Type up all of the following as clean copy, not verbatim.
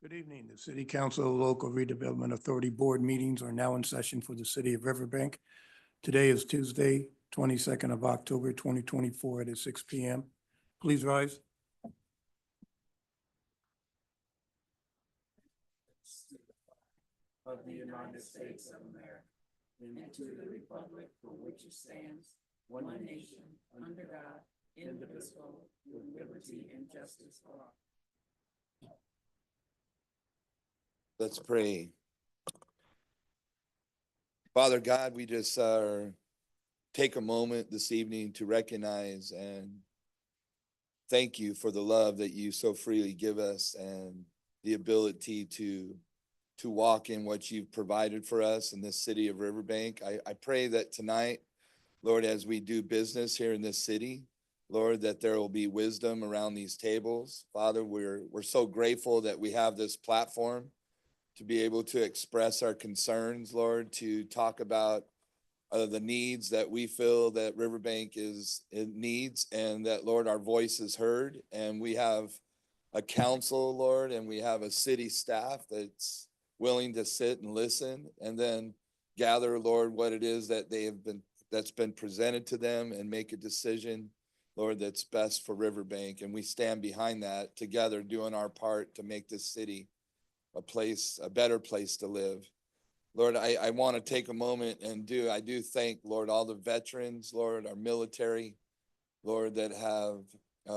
Good evening. The City Council Local Redevelopment Authority Board meetings are now in session for the city of Riverbank. Today is Tuesday, 22nd of October, 2024 at 6 p.m. Please rise. Of the United States of America, and to the republic for which it stands, one nation, under God, indivisible, with liberty and justice for all. Let's pray. Father God, we just take a moment this evening to recognize and thank you for the love that you so freely give us and the ability to walk in what you've provided for us in this city of Riverbank. I pray that tonight, Lord, as we do business here in this city, Lord, that there will be wisdom around these tables. Father, we're so grateful that we have this platform to be able to express our concerns, Lord, to talk about the needs that we feel that Riverbank needs, and that, Lord, our voice is heard. And we have a council, Lord, and we have a city staff that's willing to sit and listen and then gather, Lord, what it is that that's been presented to them and make a decision, Lord, that's best for Riverbank. And we stand behind that together, doing our part to make this city a better place to live. Lord, I want to take a moment and I do thank, Lord, all the veterans, Lord, our military, Lord, that have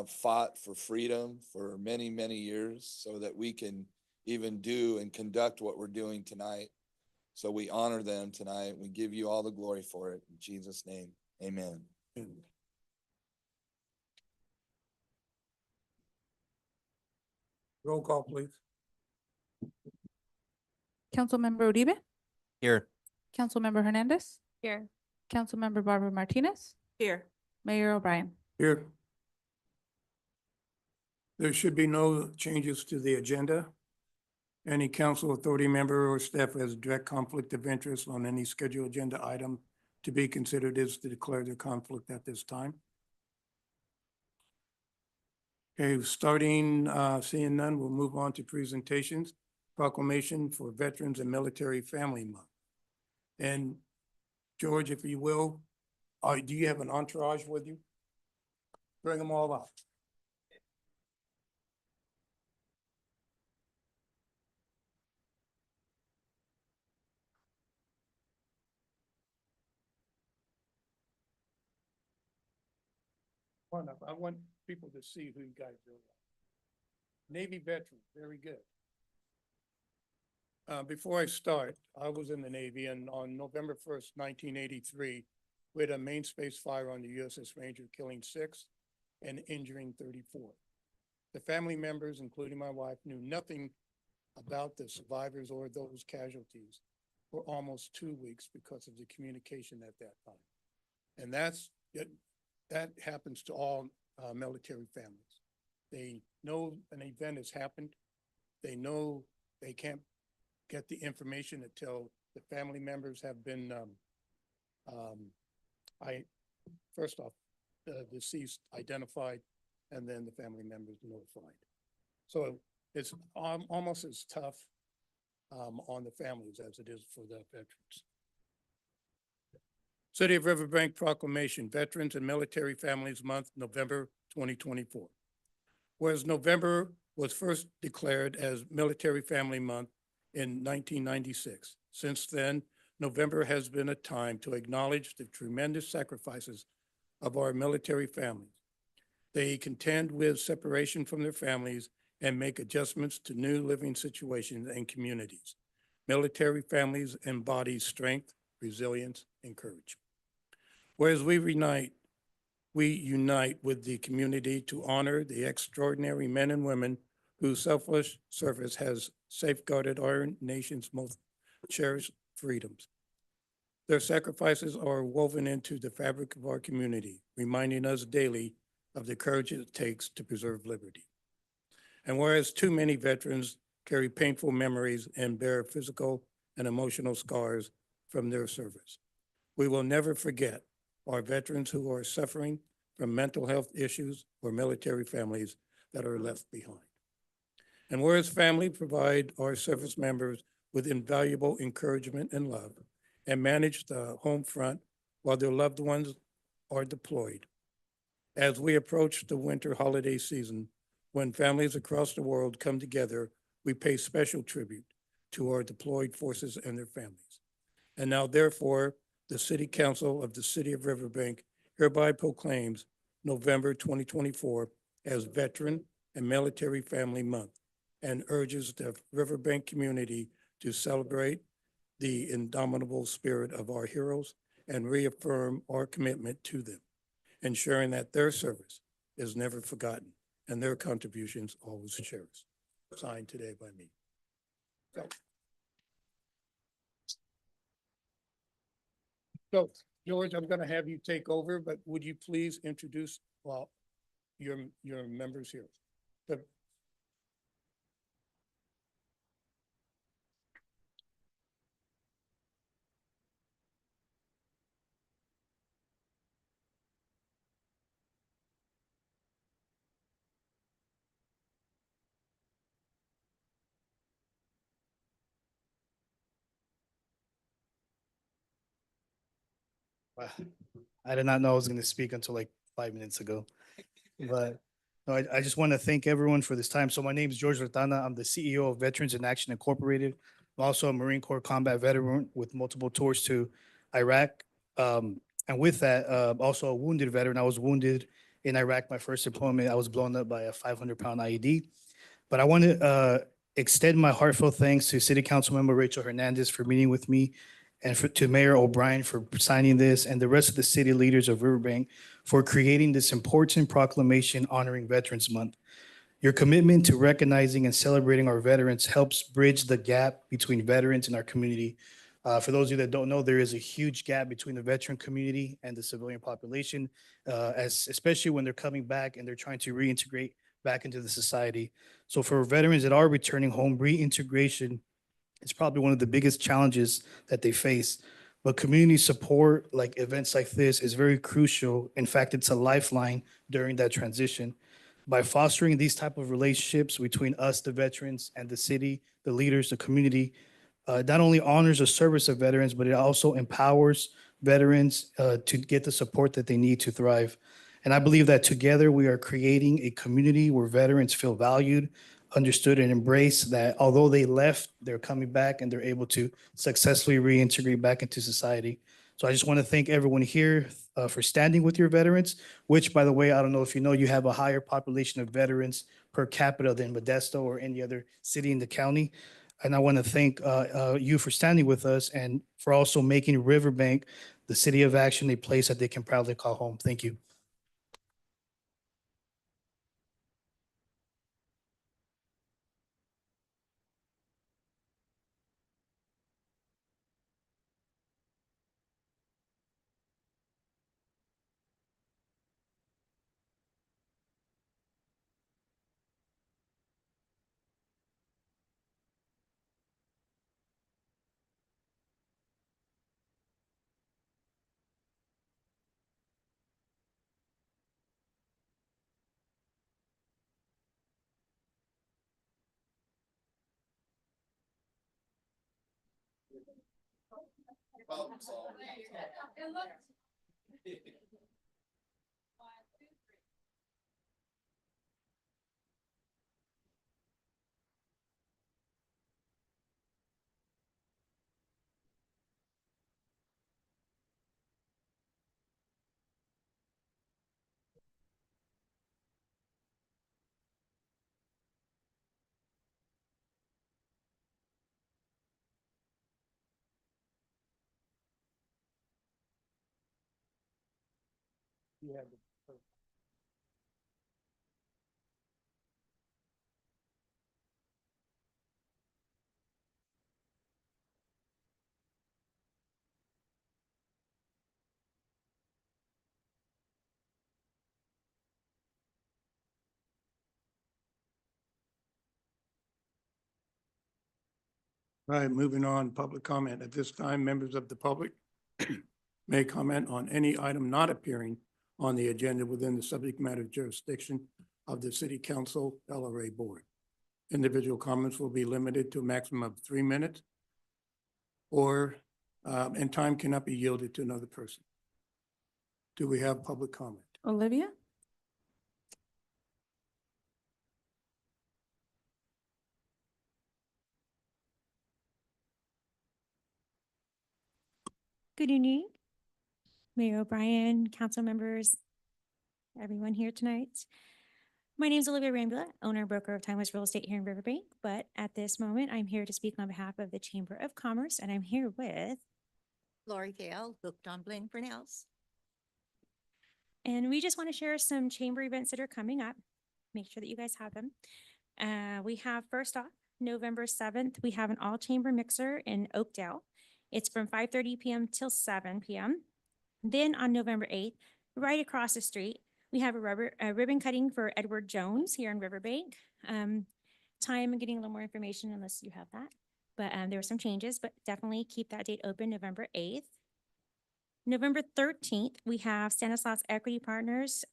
fought for freedom for many, many years so that we can even do and conduct what we're doing tonight. So we honor them tonight. We give you all the glory for it. In Jesus' name, amen. Roll call, please. Councilmember Uribe, Here. Councilmember Hernandez, Here. Councilmember Barbara Martinez, Here. Mayor O'Brien. Here. There should be no changes to the agenda. Any council authority member or staff who has direct conflict of interest on any scheduled agenda item to be considered is to declare the conflict at this time. Okay, seeing none, we'll move on to presentations. Proclamation for Veterans and Military Family Month. And George, if you will, do you have an entourage with you? Bring them all up. Come on up. I want people to see who you guys are. Navy veteran, very good. Before I start, I was in the Navy, and on November 1st, 1983, we had a main space fire on the USS Ranger, killing 6 and injuring 34. The family members, including my wife, knew nothing about the survivors or those casualties for almost 2 weeks because of the communication at that time. And that happens to all military families. They know an event has happened. They know they can't get the information until the family members have been, first off, the deceased identified, and then the family members notified. So it's almost as tough on the families as it is for the veterans. City of Riverbank Proclamation, Veterans and Military Families Month, November 2024. Whereas November was first declared as Military Family Month in 1996. Since then, November has been a time to acknowledge the tremendous sacrifices of our military families. They contend with separation from their families and make adjustments to new living situations and communities. Military families embody strength, resilience, and courage. Whereas we unite with the community to honor the extraordinary men and women whose selfless service has safeguarded our nation's most cherished freedoms. Their sacrifices are woven into the fabric of our community, reminding us daily of the courage it takes to preserve liberty. And whereas too many veterans carry painful memories and bear physical and emotional scars from their service, we will never forget our veterans who are suffering from mental health issues or military families that are left behind. And whereas family provide our service members with invaluable encouragement and love and manage the home front while their loved ones are deployed. As we approach the winter holiday season, when families across the world come together, we pay special tribute to our deployed forces and their families. And now therefore, the City Council of the City of Riverbank hereby proclaims November 2024 as Veteran and Military Family Month and urges the Riverbank community to celebrate the indomitable spirit of our heroes and reaffirm our commitment to them, ensuring that their service is never forgotten and their contributions always cherished. Signed today by me. So, George, I'm going to have you take over, but would you please introduce, well, your members here? The- Wow. I did not know I was going to speak until like 5 minutes ago. But no, I just want to thank everyone for this time. So my name is George Ratana. I'm the CEO of Veterans in Action Incorporated. I'm also a Marine Corps combat veteran with multiple tours to Iraq. And with that, also a wounded veteran. I was wounded in Iraq, my first deployment. I was blown up by a 500-pound IED. But I want to extend my heartfelt thanks to City Council Member Rachel Hernandez for meeting with me and to Mayor O'Brien for signing this and the rest of the city leaders of Riverbank for creating this important proclamation honoring Veterans Month. Your commitment to recognizing and celebrating our veterans helps bridge the gap between veterans and our community. For those of you that don't know, there is a huge gap between the veteran community and the civilian population, especially when they're coming back and they're trying to reintegrate back into the society. So for veterans that are returning home, reintegration is probably one of the biggest challenges that they face. But community support, like events like this, is very crucial. In fact, it's a lifeline during that transition. By fostering these type of relationships between us, the veterans, and the city, the leaders, the community, not only honors the service of veterans, but it also empowers veterans to get the support that they need to thrive. And I believe that together we are creating a community where veterans feel valued, understood, and embraced, that although they left, they're coming back and they're able to successfully reintegrate back into society. So I just want to thank everyone here for standing with your veterans, which, by the way, I don't know if you know, you have a higher population of veterans per capita than Modesto or any other city in the county. And I want to thank you for standing with us and for also making Riverbank, the city of action, a place that they can proudly call home. Thank you. you have the- All right, moving on, public comment. At this time, members of the public may comment on any item not appearing on the agenda within the subject matter jurisdiction of the City Council LRA Board. Individual comments will be limited to a maximum of 3 minutes, or, and time cannot be yielded to another person. Do we have public comment? Olivia? Good evening, Mayor O'Brien, council members, everyone here tonight. My name is Olivia Rambula, owner and broker of Timeless Real Estate here in Riverbank, but at this moment, I'm here to speak on behalf of the Chamber of Commerce, and I'm here with, Lori Gale, hooked on bling for nails. and we just want to share some chamber events that are coming up. Make sure that you guys have them. We have, first off, November 7th, we have an all-chamber mixer in Oakdale. It's from 5:30 PM till 7 PM. Then on November 8th, right across the street, we have a ribbon cutting for Edward Jones here in Riverbank. Time and getting a little more information unless you have that. But there were some changes, but definitely keep that date open, November 8th. November 13th, we have Stanislaus Equity Partners,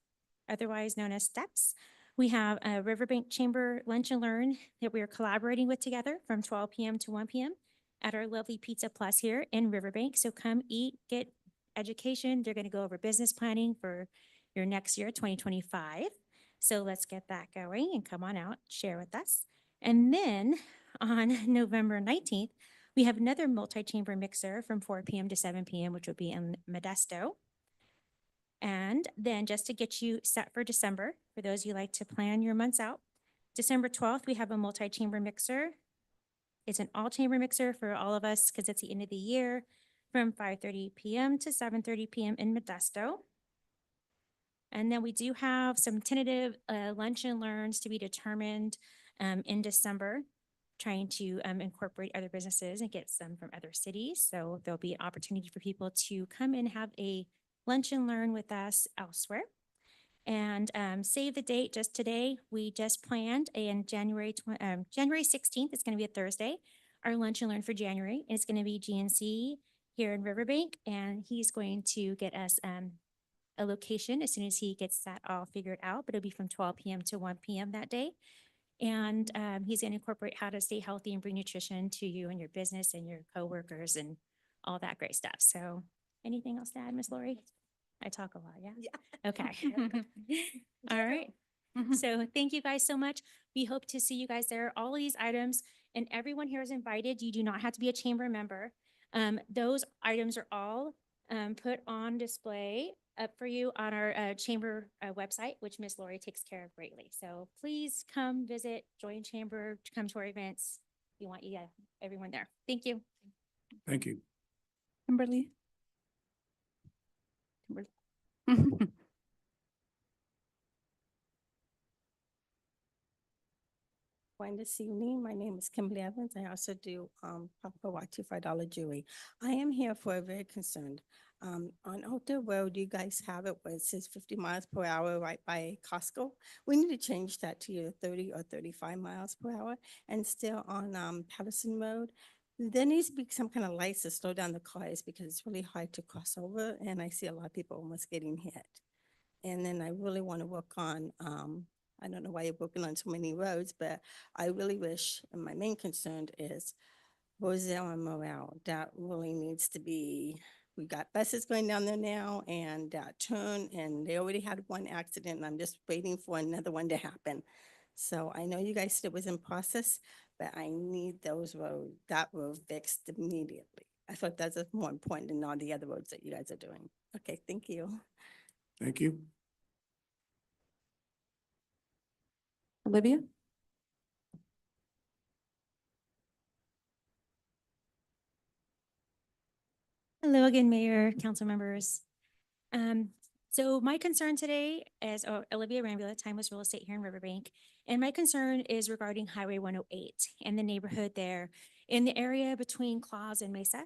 otherwise known as STEPS. We have a Riverbank Chamber Lunch and Learn that we are collaborating with together from 12 PM to 1 PM at our lovely Pizza Plus here in Riverbank. So come eat, get education. They're going to go over business planning for your next year, 2025. So let's get that going and come on out, share with us. And then on November 19th, we have another multi-chamber mixer from 4 PM to 7 PM, which will be in Modesto. And then just to get you set for December, for those you like to plan your months out, December 12th, we have a multi-chamber mixer. It's an all-chamber mixer for all of us because it's the end of the year from 5:30 PM to 7:30 PM in Modesto. And then we do have some tentative lunch and learns to be determined in December, trying to incorporate other businesses and get some from other cities. So there'll be an opportunity for people to come and have a lunch and learn with us elsewhere. And save the date just today. We just planned in January 16th, it's going to be a Thursday, our lunch and learn for January. It's going to be GNC here in Riverbank, and he's going to get us a location as soon as he gets that all figured out, but it'll be from 12 PM to 1 PM that day. And he's going to incorporate how to stay healthy and bring nutrition to you and your business and your coworkers and all that great stuff. So anything else to add, Miss Lori? I talk a lot, yeah? Yeah. Okay. All right. So thank you guys so much. We hope to see you guys there. All of these items and everyone here is invited. You do not have to be a chamber member. Those items are all put on display up for you on our chamber website, which Miss Lori takes care of greatly. So please come visit, join chamber, come to our events. We want you, everyone there. Thank you. Thank you. Kimberly? This evening. My name is Kimberly Evans. I also do Paparazzi $5 jewelry. I am here for a very concerned. On Oakdale Road, you guys have it where it says 50 miles per hour right by Costco. We need to change that to either 30 or 35 miles per hour. And still on Patterson Road, there needs to be some kind of lights to slow down the cars because it's really hard to cross over. And I see a lot of people almost getting hit. And then I really want to work on, I don't know why you're working on so many roads, but I really wish, and my main concern is Roselle and Morale. That really needs to be, we got buses going down there now and that turn, and they already had one accident, and I'm just waiting for another one to happen. So I know you guys said it was in process, but I need that road fixed immediately. I thought that's more important than all the other roads that you guys are doing. Okay, thank you. Thank you. Olivia? Hello again, Mayor, council members. So my concern today is Olivia Rambula, Timeless Real Estate here in Riverbank. And my concern is regarding Highway 108 and the neighborhood there in the area between Claus and Mesa.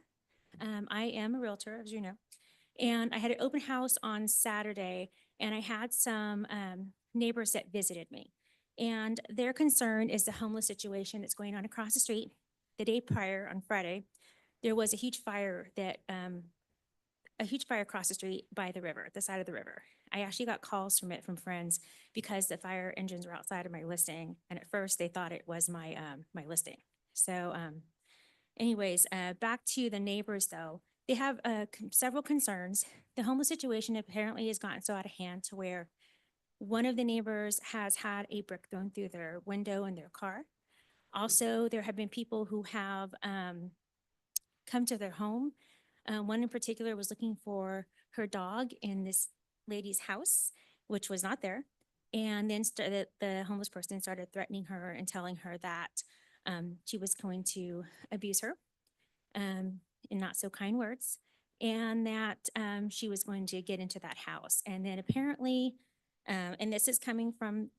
I am a realtor, as you know, and I had an open house on Saturday and I had some neighbors that visited me. And their concern is the homeless situation that's going on across the street. The day prior on Friday, there was a huge fire across the street by the river, the side of the river. I actually got calls from it from friends because the fire engines were outside of my listing. And at first they thought it was my, my listing. So, anyways, back to the neighbors though. They have, several concerns. The homeless situation apparently has gotten so out of hand to where one of the neighbors has had a brick thrown through their window in their car. Also, there have been people who have, come to their home. One in particular was looking for her dog in this lady's house, which was not there. And then the homeless person started threatening her and telling her that she was going to abuse her in not so kind words, and that she was going to get into that house. And then apparently, and this is coming from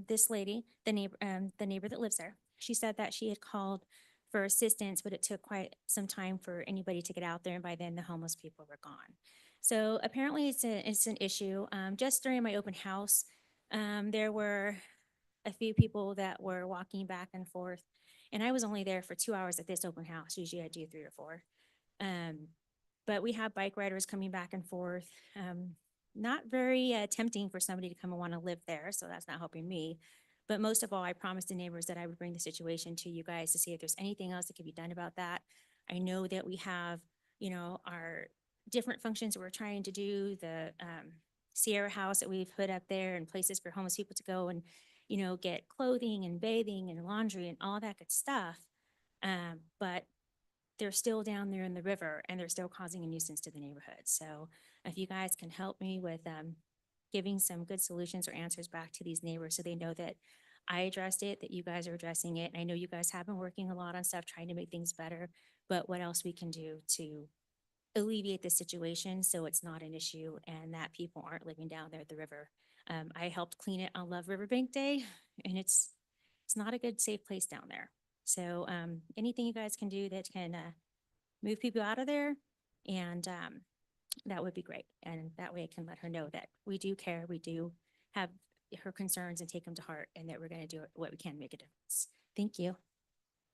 this lady, the neighbor that lives there. She said that she had called for assistance, but it took quite some time for anybody to get out there, and by then the homeless people were gone. So apparently it's an issue. Just during my open house, there were a few people that were walking back and forth, and I was only there for 2 hours at this open house. Usually I do 3 or 4. But we have bike riders coming back and forth. Not very tempting for somebody to come and want to live there, so that's not helping me. But most of all, I promised the neighbors that I would bring the situation to you guys to see if there's anything else that could be done about that. I know that we have, our different functions that we're trying to do, the Sierra House that we've put up there, and places for homeless people to go and, get clothing and bathing and laundry and all that good stuff. But they're still down there in the river and they're still causing a nuisance to the neighborhood. So if you guys can help me with giving some good solutions or answers back to these neighbors so they know that I addressed it, that you guys are addressing it. And I know you guys have been working a lot on stuff, trying to make things better, but what else we can do to alleviate the situation so it's not an issue and that people aren't living down there at the river. I helped clean it on Love Riverbank Day, and it's not a good, safe place down there. So anything you guys can do that can move people out of there, and that would be great. And that way I can let her know that we do care, we do have her concerns and take them to heart, and that we're going to do what we can to make a difference. Thank you.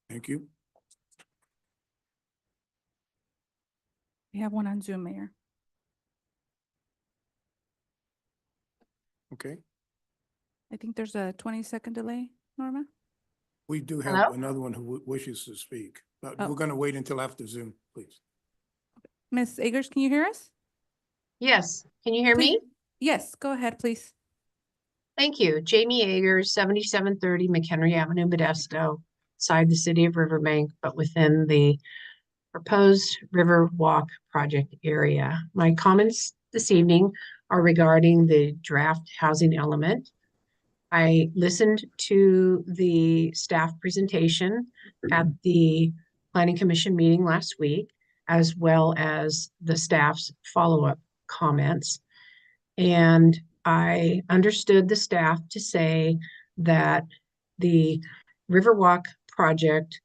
Thank you. We have one on Zoom, Mayor. Okay. I think there's a 20-second delay, Norma. We do have Hello? another one who wishes to speak, but Oh. we're going to wait until after Zoom, please. Ms. Agers, can you hear us? Yes, can you hear me? Please- Yes, go ahead, please. Thank you. Jamie Agers, 7730 McHenry Avenue, Modesto, inside the city of Riverbank, but within the proposed Riverwalk project area. My comments this evening are regarding the draft housing element. I listened to the staff presentation at the Planning Commission meeting last week, as well as the staff's follow-up comments. And I understood the staff to say that the Riverwalk project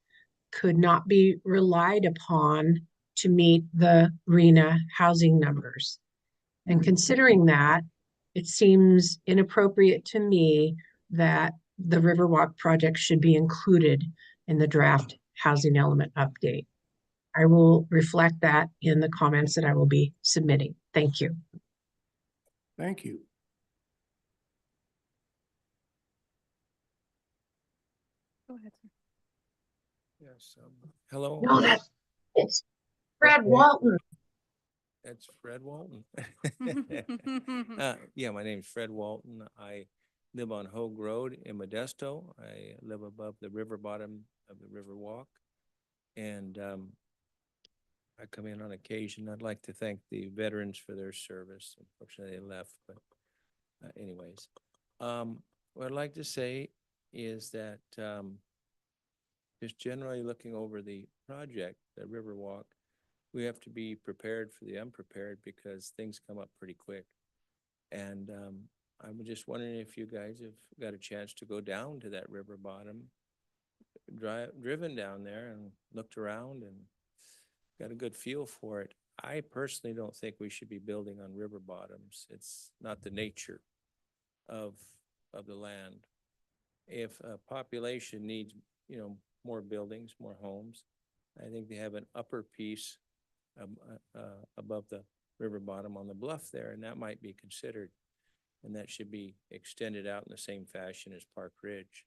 could not be relied upon to meet the RENA housing numbers. And considering that, it seems inappropriate to me that the Riverwalk project should be included in the draft housing element update. I will reflect that in the comments that I will be submitting. Thank you. Thank you. Go ahead, sir. Yes, hello. No, it's Fred Walton. That's Fred Walton. Yeah, my name's Fred Walton. I live on Hogue Road in Modesto. I live above the river bottom of the Riverwalk. And I come in on occasion. I'd like to thank the veterans for their service. Unfortunately, they left, but anyways. What I'd like to say is that just generally looking over the project, the Riverwalk, we have to be prepared for the unprepared because things come up pretty quick. And I'm just wondering if you guys have got a chance to go down to that river bottom, driven down there and looked around and got a good feel for it. I personally don't think we should be building on river bottoms. It's not the nature of the land. If a population needs, more buildings, more homes, I think they have an upper piece above the river bottom on the bluff there, and that might be considered. and that should be extended out in the same fashion as Park Ridge.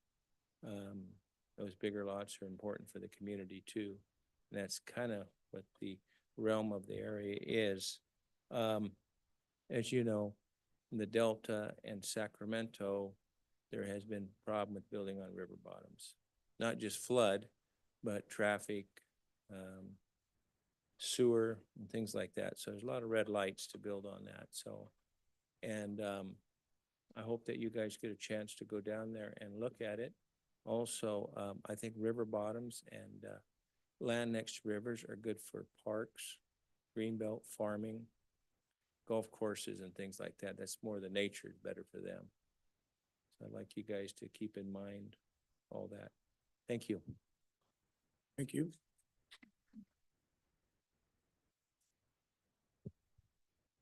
Those bigger lots are important for the community too. And that's kind of what the realm of the area is. As you know, in the Delta and Sacramento, there has been problem with building on river bottoms. Not just flood, but traffic, sewer, and things like that. So there's a lot of red lights to build on that. So, and I hope that you guys get a chance to go down there and look at it. Also, I think river bottoms and land next to rivers are good for parks, greenbelt farming, golf courses and things like that. That's more the nature, better for them. So I'd like you guys to keep in mind all that. Thank you. Thank you.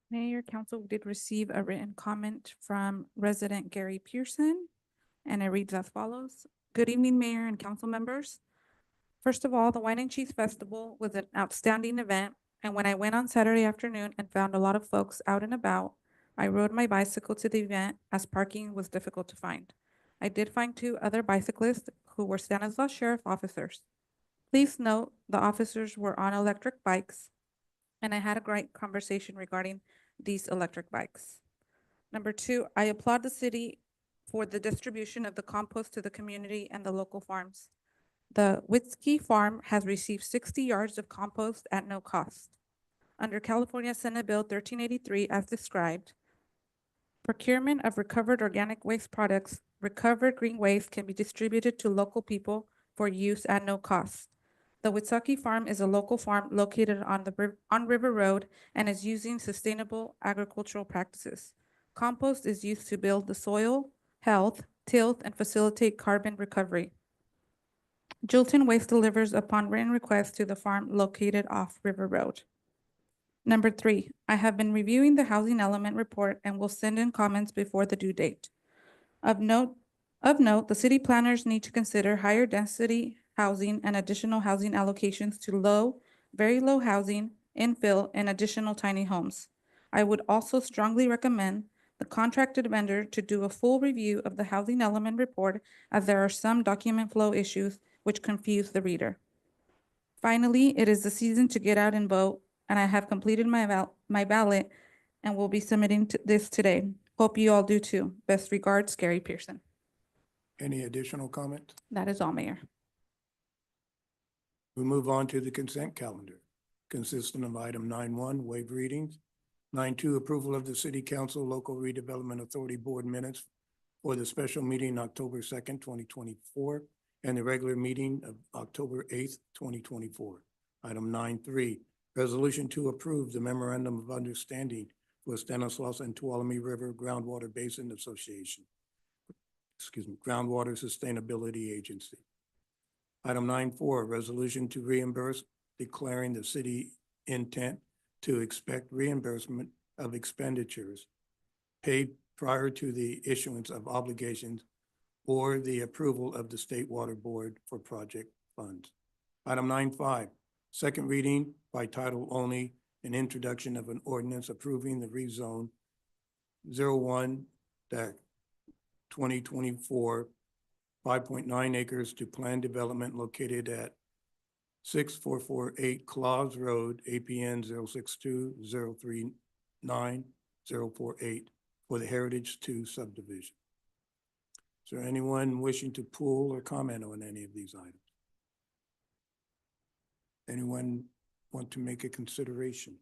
Mayor, council did receive a written comment from resident Gary Pearson, and it reads as follows. Good evening, Mayor and council members. First of all, the Wine and Cheese Festival was an outstanding event, and when I went on Saturday afternoon and found a lot of folks out and about, I rode my bicycle to the event as parking was difficult to find. I did find 2 other bicyclists who were Stanislaus Sheriff officers. Please note, the officers were on electric bikes, and I had a great conversation regarding these electric bikes. Number 2, I applaud the city for the distribution of the compost to the community and the local farms. The Whiskey Farm has received 60 yards of compost at no cost. Under California Senate Bill 1383, as described, procurement of recovered organic waste products, recovered green waste can be distributed to local people for use at no cost. The Witsaki Farm is a local farm located on River Road and is using sustainable agricultural practices. Compost is used to build the soil, health, tilth, and facilitate carbon recovery. Jilton Waste delivers upon written request to the farm located off River Road. Number 3, I have been reviewing the housing element report and will send in comments before the due date. Of note, the city planners need to consider higher density housing and additional housing allocations to low, very low housing, infill, and additional tiny homes. I would also strongly recommend the contracted vendor to do a full review of the housing element report, as there are some document flow issues which confuse the reader. Finally, it is the season to get out and vote, and I have completed my ballot and will be submitting this today. Hope you all do too. Best regards, Gary Pearson. Any additional comment? That is all, Mayor. We move on to the consent calendar, consisting of item 9.1, waive readings, 9.2, approval of the City Council Local Redevelopment Authority Board minutes for the special meeting October 2nd, 2024, and the regular meeting of October 8th, 2024. Item 9.3, resolution to approve the memorandum of understanding with Stanislaus and Tuolumne River Groundwater Basin Association. Groundwater Sustainability Agency. Item 9.4, resolution to reimburse declaring the city intent to expect reimbursement of expenditures paid prior to the issuance of obligations or the approval of the State Water Board for project funds. Item 9.5, second reading by title only, an introduction of an ordinance approving the rezone 01-2024 5.9 acres to planned development located at 6448 Claus Road, APN 062-039-048 for the Heritage 2 subdivision. Is there anyone wishing to pull or comment on any of these items? Anyone want to make a consideration?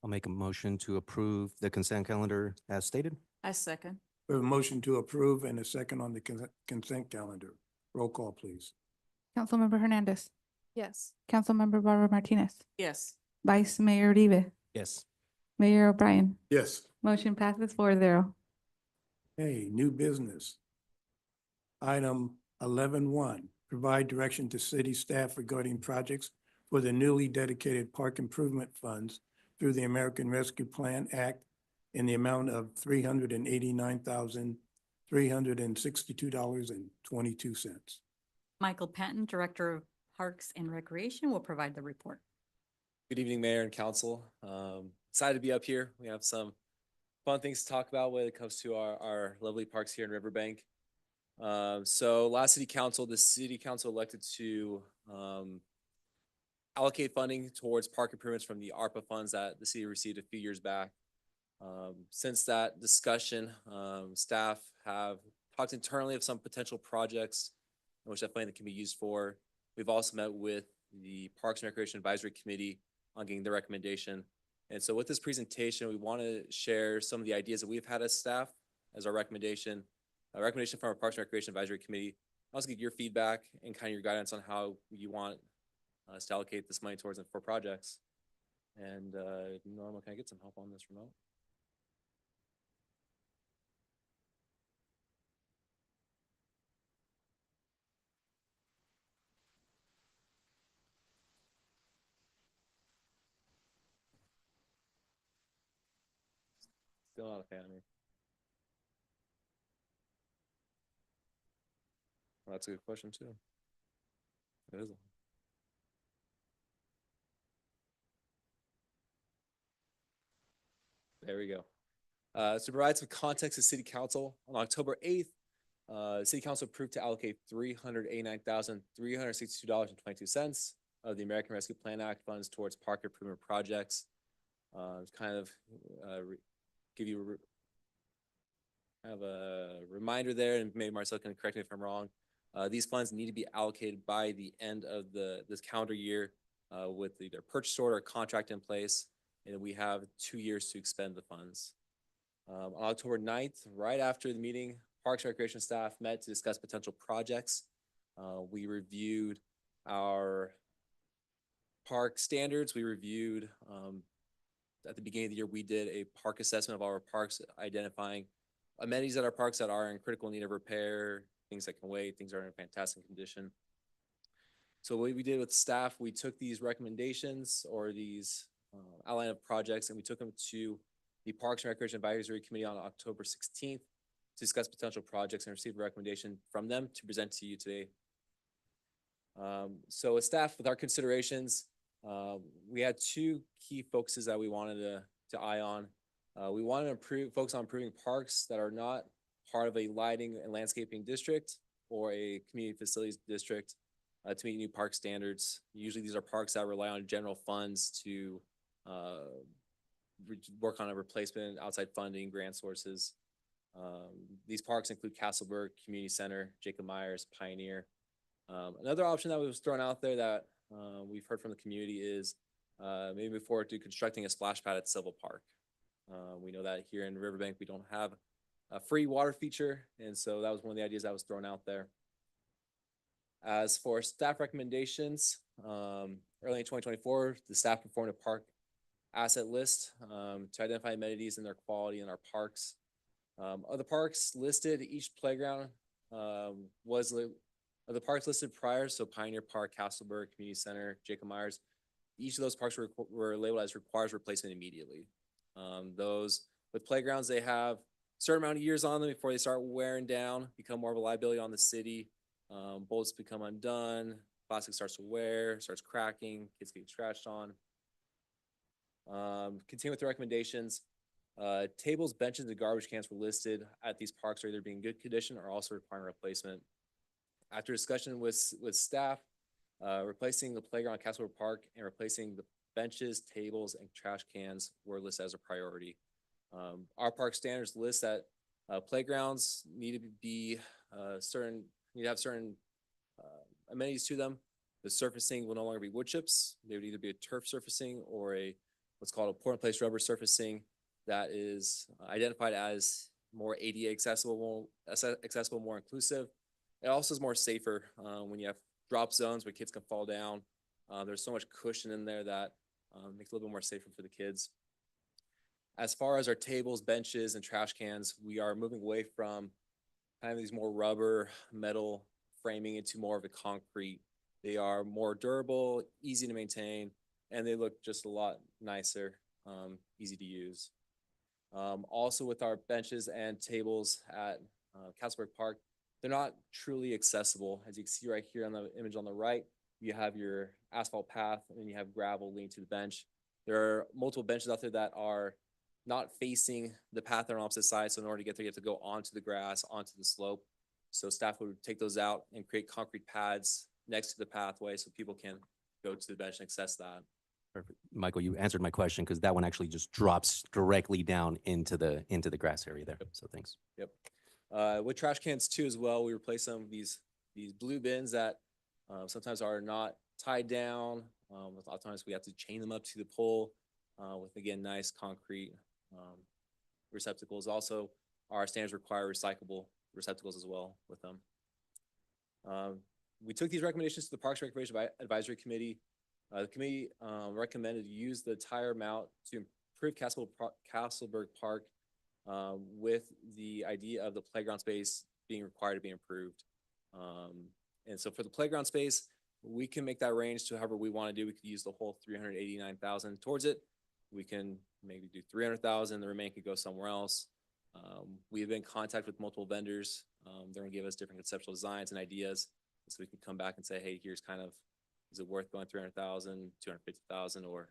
I'll make a motion to approve the consent calendar as stated. I second. We have a motion to approve and a second on the consent calendar. Roll call, please. Councilmember Hernandez, Yes. Councilmember Barbara Martinez, Yes. Vice Mayor Uribe, Yes. Mayor O'Brien. Yes. Motion passes 4-0. Hey, new business. Item 11.1, provide direction to city staff regarding projects for the newly dedicated park improvement funds through the American Rescue Plan Act in the amount of $389,362.22. Michael Patton, Director of Parks and Recreation, will provide the report. Good evening, Mayor and Council. Excited to be up here. We have some fun things to talk about when it comes to our lovely parks here in Riverbank. So last city council, the city council elected to allocate funding towards park improvements from the ARPA funds that the city received a few years back. Since that discussion, staff have talked internally of some potential projects which that funding can be used for. We've also met with the Parks and Recreation Advisory Committee on getting their recommendation. And so with this presentation, we want to share some of the ideas that we've had as staff as our recommendation, a recommendation from our Parks and Recreation Advisory Committee. Also get your feedback and kind of your guidance on how you want us to allocate this money towards it for projects. And Norma, can I get some help on this remote? Still not a fan of me. Well, that's a good question too. It is. There we go. To provide some context to City Council, on October 8th, City Council approved to allocate $389,362.22 of the American Rescue Plan Act funds towards park improvement projects. Kind of give you kind of a reminder there, and maybe Marcel can correct me if I'm wrong. These funds need to be allocated by the end of this calendar year with either purchase order or contract in place, and we have 2 years to expend the funds. On October 9th, right after the meeting, Parks and Recreation staff met to discuss potential projects. We reviewed our park standards. We reviewed, at the beginning of the year, we did a park assessment of our parks, identifying amenities at our parks that are in critical need of repair, things that can wait, things that are in fantastic condition. So what we did with staff, we took these recommendations or these outline of projects, and we took them to the Parks and Recreation Advisory Committee on October 16th to discuss potential projects and receive a recommendation from them to present to you today. So as staff, with our considerations, we had 2 key focuses that we wanted to eye on. We wanted to focus on improving parks that are not part of a lighting and landscaping district or a community facilities district to meet new park standards. Usually these are parks that rely on general funds to work on a replacement, outside funding, grant sources. These parks include Castleberg Community Center, Jacob Myers, Pioneer. Another option that was thrown out there that we've heard from the community is maybe move forward to constructing a splash pad at Civil Park. We know that here in Riverbank, we don't have a free water feature, and so that was one of the ideas that was thrown out there. As for staff recommendations, early in 2024, the staff performed a park asset list to identify amenities and their quality in our parks. Of the parks listed, each playground of the parks listed prior, so Pioneer Park, Castleberg Community Center, Jacob Myers, each of those parks were labeled as requires replacement immediately. Those with playgrounds, they have a certain amount of years on them before they start wearing down, become more of a liability on the city. Bolts become undone, plastic starts to wear, starts cracking, kids get scratched on. Continue with the recommendations. Tables, benches, and garbage cans were listed at these parks are either being good condition or also requiring replacement. After discussion with staff, replacing the playground at Castleberg Park and replacing the benches, tables, and trash cans were listed as a priority. Our park standards list that playgrounds need to be need to have certain amenities to them. The surfacing will no longer be wood chips. They would either be a turf surfacing or what's called a pour in place rubber surfacing that is identified as more ADA accessible, more inclusive. It also is more safer when you have drop zones where kids can fall down. There's so much cushion in there that makes it a little bit more safer for the kids. As far as our tables, benches, and trash cans, we are moving away from kind of these more rubber, metal framing into more of a concrete. They are more durable, easy to maintain, and they look just a lot nicer, easy to use. Also with our benches and tables at Castleberg Park, they're not truly accessible. As you can see right here on the image on the right, you have your asphalt path and then you have gravel leading to the bench. There are multiple benches out there that are not facing the path on opposite sides. So in order to get there, you have to go onto the grass, onto the slope. So staff would take those out and create concrete pads next to the pathway so people can go to the bench and access that. Perfect. Michael, you answered my question because that one actually just drops directly down into the grass area there. So thanks. Yep. With trash cans too as well, we replace some of these blue bins that sometimes are not tied down. A lot of times we have to chain them up to the pole with, again, nice concrete receptacles. Also, our standards require recyclable receptacles as well with them. We took these recommendations to the Parks and Recreation Advisory Committee. The committee recommended use the tire mount to improve Castleberg Park with the idea of the playground space being required to be improved. And so for the playground space, we can make that range to however we want to do. We could use the whole 389,000 towards it. We can maybe do 300,000. The remaining could go somewhere else. We have been in contact with multiple vendors. They're gonna give us different conceptual designs and ideas, so we can come back and say, hey, here's kind of, is it worth going 300,000, 250,000, or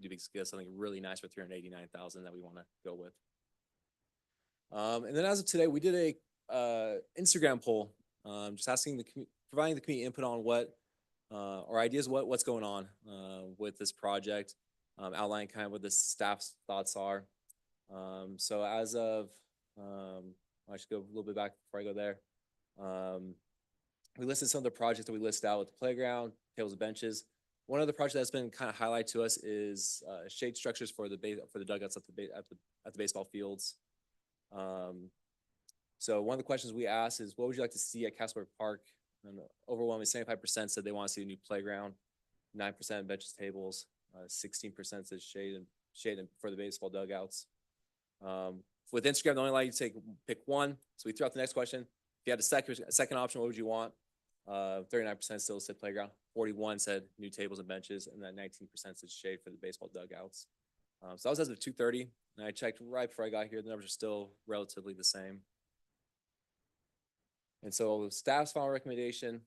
do we get something really nice for 389,000 that we want to go with? And then as of today, we did a Instagram poll, just asking providing the community input on what or ideas what's going on with this project, outlining kind of what the staff's thoughts are. So as of I should go a little bit back before I go there. We listed some of the projects that we listed out with the playground, tables and benches. One of the projects that's been kind of highlighted to us is shade structures for the dugouts at the baseball fields. So one of the questions we asked is, what would you like to see at Castleberg Park? And overwhelmingly 75% said they want to see a new playground, 9% benches, tables, 16% says shade for the baseball dugouts. With Instagram, they only allow you to pick one. So we threw out the next question. If you had a second option, what would you want? 39% still said playground, 41 said new tables and benches, and then 19% said shade for the baseball dugouts. So that was as of 2:30, and I checked right before I got here. The numbers are still relatively the same. And so staff's final recommendation,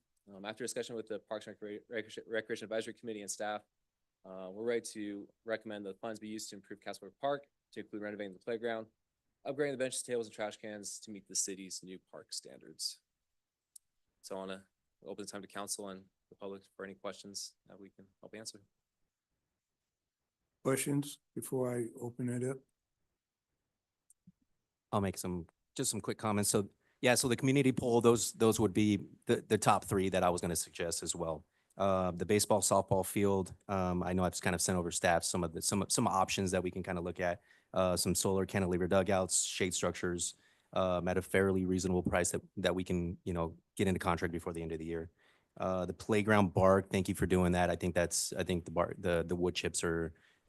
after discussion with the Parks and Recreation Advisory Committee and staff, we're ready to recommend the funds be used to improve Castleberg Park, to include renovating the playground, upgrading the benches, tables, and trash cans to meet the city's new park standards. So I want to open the time to council and the public for any questions that we can help answer. Questions before I open it up? I'll make just some quick comments. So yeah, so the community poll, those would be the top three that I was going to suggest as well. The baseball, softball field. I know I've kind of sent over staff some options that we can kind of look at. Some solar cantilever dugouts, shade structures at a fairly reasonable price that we can, get into contract before the end of the year. The playground bark, thank you for doing that. I think the wood chips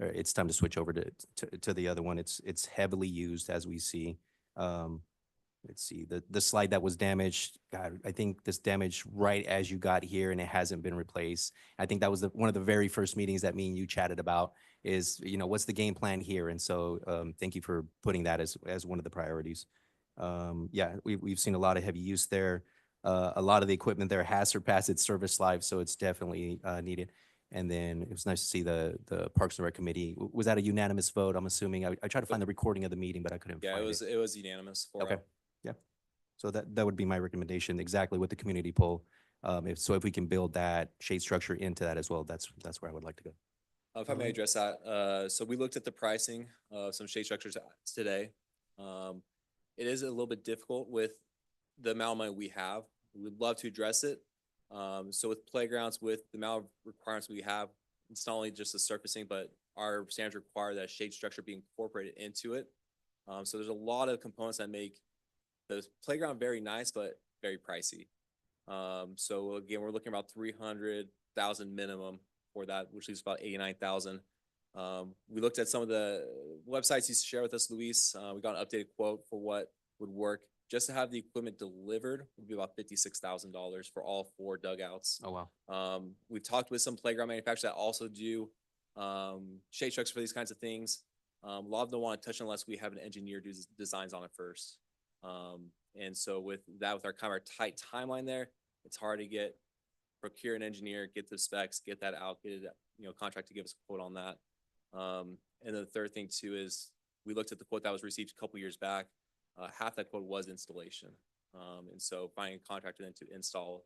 it's time to switch over to the other one. It's heavily used as we see. Let's see, the slide that was damaged. God, I think this damaged right as you got here and it hasn't been replaced. I think that was one of the very first meetings that me and you chatted about is, what's the game plan here? And so thank you for putting that as one of the priorities. Yeah, we've seen a lot of heavy use there. A lot of the equipment there has surpassed its service life, so it's definitely needed. And then it was nice to see the Parks and Rec Committee. Was that a unanimous vote? I'm assuming. I tried to find the recording of the meeting, but I couldn't find it. It was unanimous. Okay. Yeah. So that would be my recommendation, exactly with the community poll. If we can build that shade structure into that as well, that's where I would like to go. If I may address that, so we looked at the pricing of some shade structures today. It is a little bit difficult with the amount of money we have. We would love to address it. So with playgrounds, with the amount of requirements we have, it's not only just the surfacing, but our standards require that shade structure be incorporated into it. So there's a lot of components that make the playground very nice, but very pricey. So again, we're looking about 300,000 minimum for that, which leaves about 89,000. We looked at some of the websites you shared with us, Luis. We got an updated quote for what would work. Just to have the equipment delivered would be about $56,000 for all 4 dugouts. Oh, wow. We've talked with some playground manufacturers that also do shade structures for these kinds of things. A lot of them want to touch unless we have an engineer do designs on it first. And so with our kind of our tight timeline there, it's hard to procure an engineer, get the specs, get that out, get it, contract to give us a quote on that. And then the third thing too is we looked at the quote that was received a couple years back. Half that quote was installation. And so finding a contractor then to install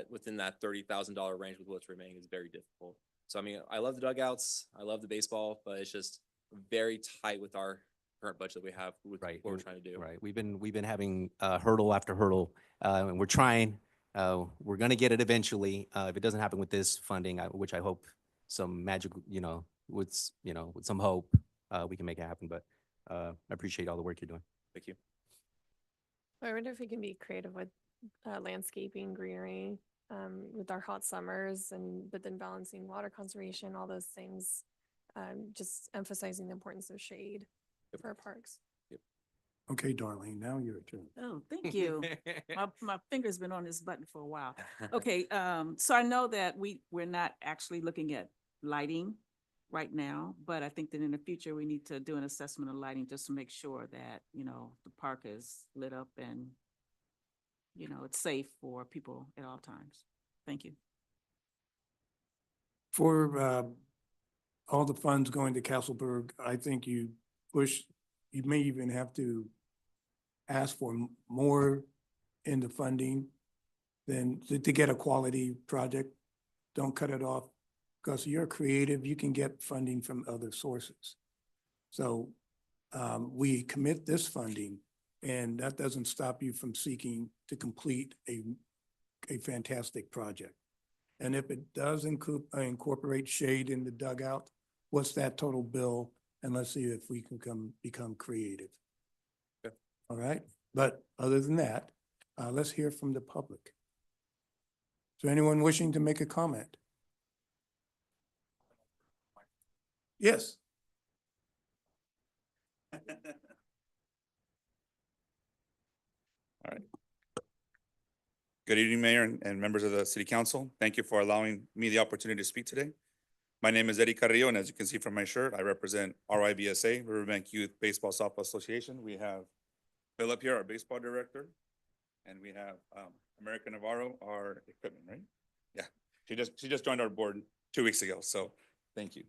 within that $30,000 range with what's remaining is very difficult. So I mean, I love the dugouts, I love the baseball, but it's just very tight with our current budget that we have with Right. what we're and- trying to do. Right. We've been having hurdle after hurdle, and we're trying. We're gonna get it eventually. If it doesn't happen with this funding, which I hope some magic, with some hope, we can make it happen. But I appreciate all the work you're doing. Thank you. I wonder if we can be creative with landscaping, greenery, with our hot summers but then balancing water conservation, all those things. Just emphasizing the importance of shade for our parks. Okay, Darlene, now your turn. Oh, thank you. My finger's been on this button for a while. Okay, so I know that we're not actually looking at lighting right now, but I think that in the future, we need to do an assessment of lighting just to make sure that, the park is lit up and, it's safe for people at all times. Thank you. For all the funds going to Castleberg, I think you may even have to ask for more in the funding than to get a quality project. Don't cut it off, because you're creative, you can get funding from other sources. So we commit this funding, and that doesn't stop you from seeking to complete a fantastic project. And if it does incorporate shade in the dugout, what's that total bill? And let's see if we can become creative. Okay. All right, but other than that, let's hear from the public. Is there anyone wishing to make a comment? Yes. Good evening, Mayor and members of the City Council. Thank you for allowing me the opportunity to speak today. My name is Eddie Carrillo, and as you can see from my shirt, I represent RYBSA, Riverbank Youth Baseball Softball Association. We have Philip here, our baseball director, and we have America Navarro, our equipment, right? Yeah, she just joined our board 2 weeks ago, so thank you.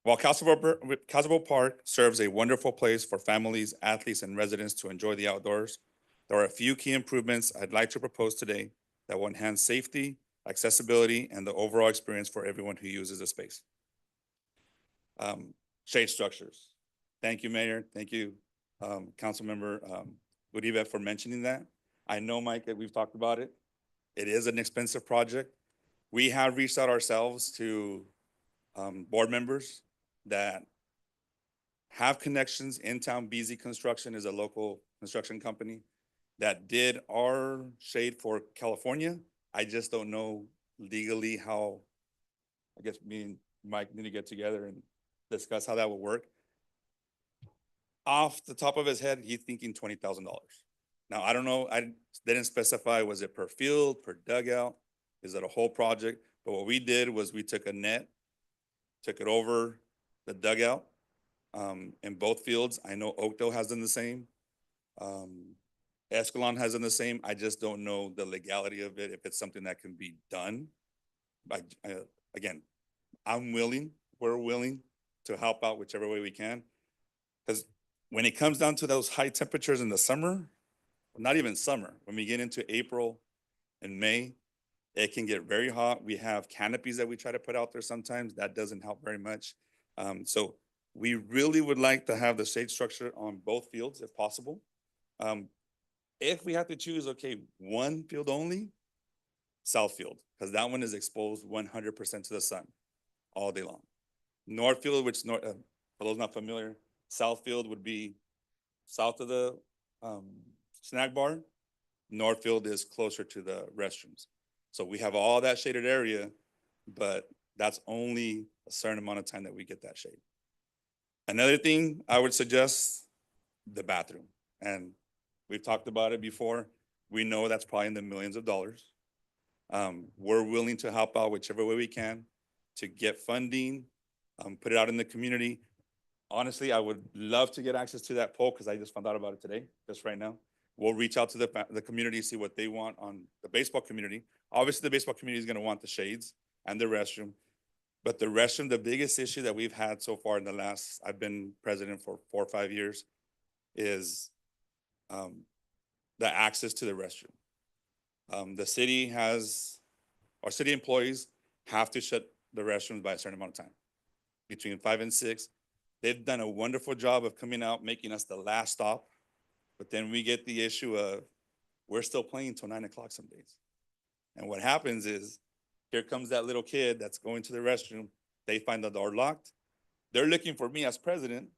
While Castleberg Park serves a wonderful place for families, athletes, and residents to enjoy the outdoors, there are a few key improvements I'd like to propose today that will enhance safety, accessibility, and the overall experience for everyone who uses the space. Shade structures. Thank you, Mayor. Thank you, Councilmember Uribe, for mentioning that. I know, Mike, that we've talked about it. It is an expensive project. We have reached out ourselves to board members that have connections in town. BZ Construction is a local construction company that did our shade for California. I just don't know legally how, I guess me and Mike need to get together and discuss how that will work. Off the top of his head, he's thinking $20,000. Now, I don't know, I didn't specify, was it per field, per dugout? Is it a whole project? But what we did was we took a net, took it over the dugout in both fields. I know Oakdale has done the same. Escalon has done the same. I just don't know the legality of it, if it's something that can be done. But again, we're willing to help out whichever way we can. Because when it comes down to those high temperatures in the summer, not even summer, when we get into April and May, it can get very hot. We have canopies that we try to put out there sometimes. That doesn't help very much. So we really would like to have the shade structure on both fields if possible. If we have to choose, okay, one field only, south field, because that one is exposed 100% to the sun all day long. North field, which for those not familiar, south field would be south of the snack bar. North field is closer to the restrooms. So we have all that shaded area, but that's only a certain amount of time that we get that shade. Another thing I would suggest, the bathroom. And we've talked about it before. We know that's probably in the millions of dollars. We're willing to help out whichever way we can to get funding, put it out in the community. Honestly, I would love to get access to that pole because I just found out about it today, just right now. We'll reach out to the community, see what they want on the baseball community. Obviously, the baseball community is going to want the shades and the restroom. But the restroom, the biggest issue that we've had so far in the last, I've been president for 4 or 5 years, is the access to the restroom. The city has, our city employees have to shut the restrooms by a certain amount of time, between 5 and 6. They've done a wonderful job of coming out, making us the last stop. But then we get the issue of, we're still playing till 9 o'clock some days. And what happens is, here comes that little kid that's going to the restroom. They find the door locked. They're looking for me as president,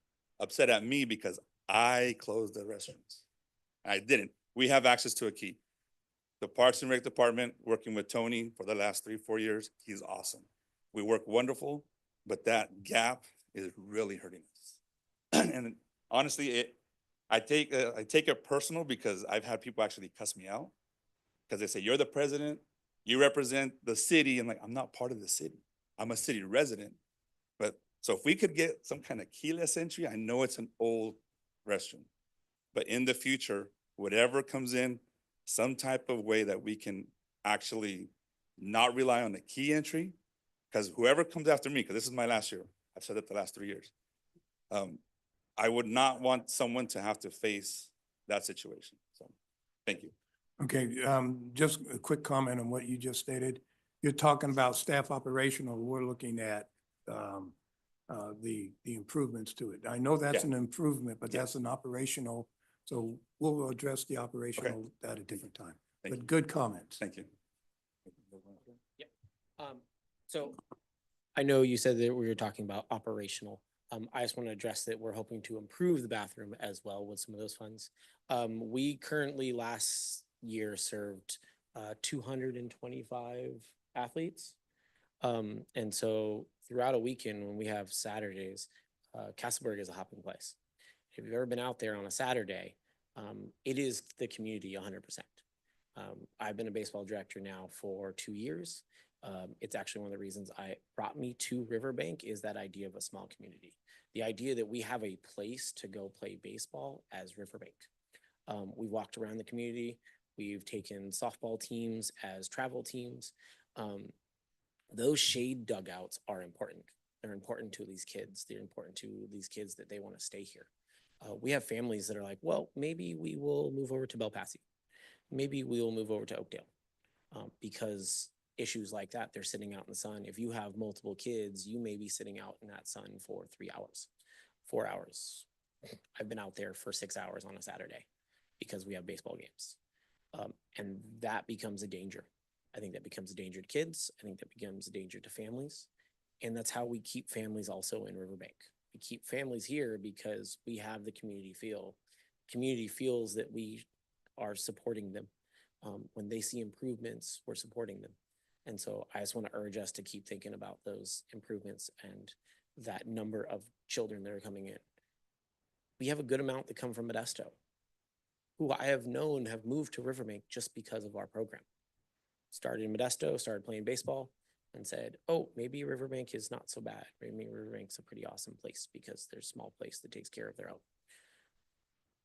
upset at me because I closed the restrooms. I didn't. We have access to a key. The Parks and Rec Department, working with Tony for the last 3 or 4 years, he's awesome. We work wonderful, but that gap is really hurting us. And honestly, I take it personal because I've had people actually cuss me out because they say, you're the president, you represent the city. I'm like, I'm not part of the city. I'm a city resident. But so if we could get some kind of keyless entry, I know it's an old restroom, but in the future, whatever comes in, some type of way that we can actually not rely on the key entry, because whoever comes after me, because this is my last year, I've said it the last 3 years, I would not want someone to have to face that situation. So, thank you. Okay, just a quick comment on what you just stated. You're talking about staff operational, we're looking at the improvements to it. I know that's Yeah. an improvement, but Yeah. that's an operational, so we'll address the operational at a different time. Thank But good comments. Thank you. So I know you said that we were talking about operational. I just want to address that we're hoping to improve the bathroom as well with some of those funds. We currently last year served 225 athletes. And so throughout a weekend when we have Saturdays, Castleberg is a hopping place. If you've ever been out there on a Saturday, it is the community 100%. I've been a baseball director now for 2 years. It's actually one of the reasons brought me to Riverbank is that idea of a small community. The idea that we have a place to go play baseball as Riverbank. We've walked around the community. We've taken softball teams as travel teams. Those shade dugouts are important. They're important to these kids. They're important to these kids that they want to stay here. We have families that are like, well, maybe we will move over to Belpassy. Maybe we will move over to Oakdale because issues like that, they're sitting out in the sun. If you have multiple kids, you may be sitting out in that sun for 3 hours, 4 hours. I've been out there for 6 hours on a Saturday because we have baseball games. And that becomes a danger. I think that becomes a danger to kids. I think that becomes a danger to families. And that's how we keep families also in Riverbank. We keep families here because we have the community feel. Community feels that we are supporting them. When they see improvements, we're supporting them. And so I just want to urge us to keep thinking about those improvements and that number of children that are coming in. We have a good amount that come from Modesto, who I have known have moved to Riverbank just because of our program. Started in Modesto, started playing baseball, and said, oh, maybe Riverbank is not so bad. Maybe Riverbank's a pretty awesome place because there's a small place that takes care of their own.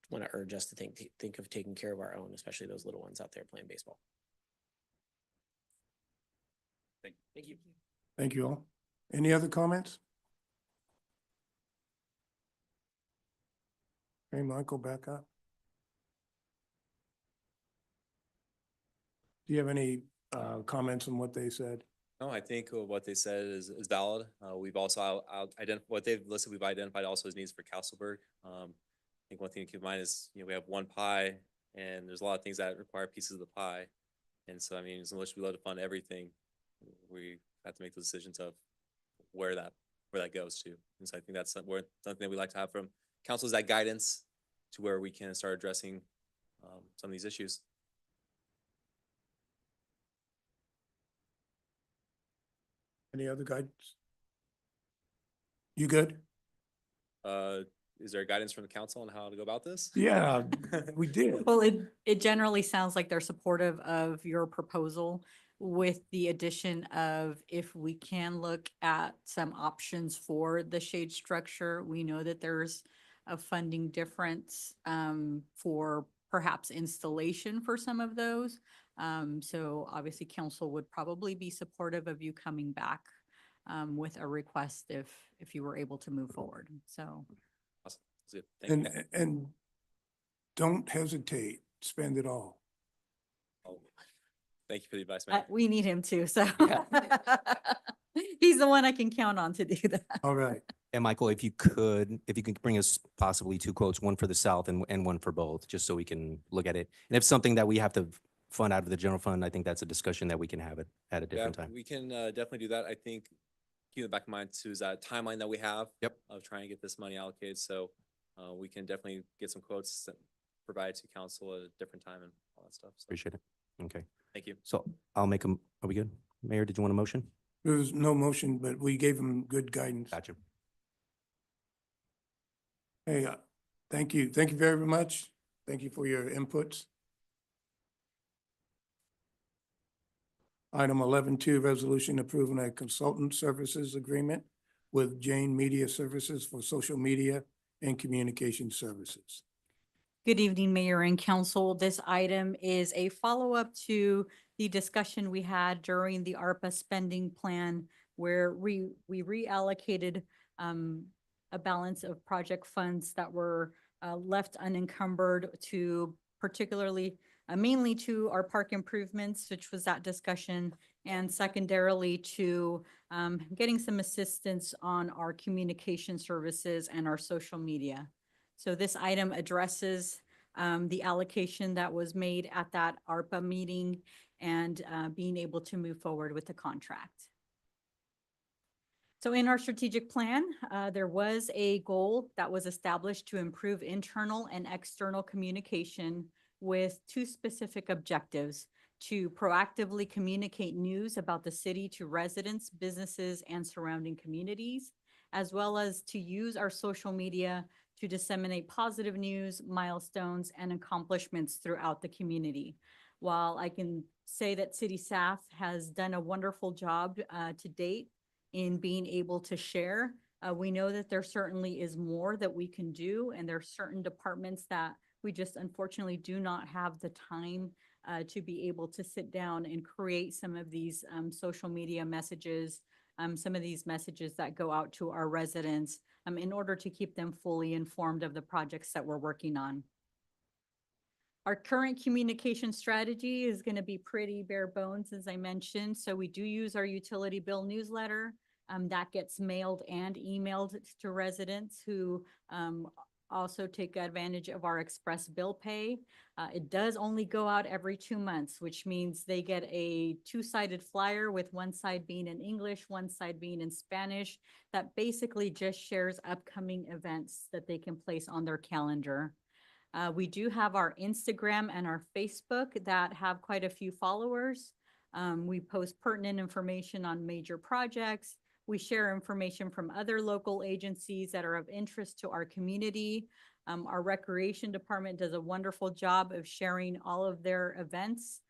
I want to urge us to think of taking care of our own, especially those little ones out there playing baseball. Thank you. Thank you all. Any other comments? Hey, Michael, back up. Do you have any comments on what they said? No, I think what they said is valid. We've also identified what they've listed. We've identified also as needs for Castleberg. I think one thing to keep in mind is, we have one pie and there's a lot of things that require pieces of the pie. And so, I mean, as much as we love to fund everything, we have to make the decisions of where that goes to. And so I think that's something that we like to have from council is that guidance to where we can start addressing some of these issues. Any other guidance? You good? Is there guidance from the council on how to go about this? Yeah, we did. Well, it generally sounds like they're supportive of your proposal with the addition of if we can look at some options for the shade structure. We know that there's a funding difference for perhaps installation for some of those. So obviously council would probably be supportive of you coming back with a request if you were able to move forward. So Awesome. That's good. Thank you. And don't hesitate, spend it all. Oh, thank you for the advice, Mayor. we need him too, so. Yeah. He's the one I can count on to do that. All right. And Michael, if you could bring us possibly two quotes, one for the south and one for both, just so we can look at it. And if something that we have to fund out of the general fund, I think that's a discussion that we can have at a different Yeah, time. we can definitely do that. I think keep in the back of mind too is that timeline that we have. Yep. Of trying to get this money allocated. So we can definitely get some quotes that provide to council at a different time and all that stuff. So Appreciate it. Okay. thank you. So I'll make are we good? Mayor, did you want a motion? There's no motion, but we gave him good guidance. Gotcha. Hey, thank you. Thank you very much. Thank you for your inputs. Item 11.2, resolution approving a consultant services agreement with Jane Media Services for social media and communication services. Good evening, Mayor and Council. This item is a follow-up to the discussion we had during the ARPA spending plan where we reallocated a balance of project funds that were left unencumbered to particularly, mainly to our park improvements, which was that discussion, and secondarily to getting some assistance on our communication services and our social media. So this item addresses the allocation that was made at that ARPA meeting and being able to move forward with the contract. So in our strategic plan, there was a goal that was established to improve internal and external communication with two specific objectives: to proactively communicate news about the city to residents, businesses, and surrounding communities, as well as to use our social media to disseminate positive news, milestones, and accomplishments throughout the community. While I can say that city staff has done a wonderful job to date in being able to share, we know that there certainly is more that we can do, and there are certain departments that we just unfortunately do not have the time to be able to sit down and create some of these social media messages, some of these messages that go out to our residents in order to keep them fully informed of the projects that we're working on. Our current communication strategy is going to be pretty bare bones, as I mentioned. So we do use our utility bill newsletter that gets mailed and emailed to residents who also take advantage of our express bill pay. It does only go out every 2 months, which means they get a two-sided flyer with one side being in English, one side being in Spanish, that basically just shares upcoming events that they can place on their calendar. We do have our Instagram and our Facebook that have quite a few followers. We post pertinent information on major projects. We share information from other local agencies that are of interest to our community. Our recreation department does a wonderful job of sharing all of their events,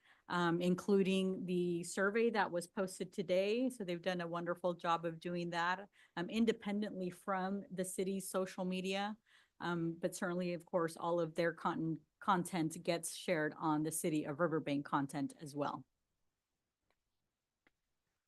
including the survey that was posted today. So they've done a wonderful job of doing that independently from the city's social media. But certainly, of course, all of their content gets shared on the City of Riverbank content as well.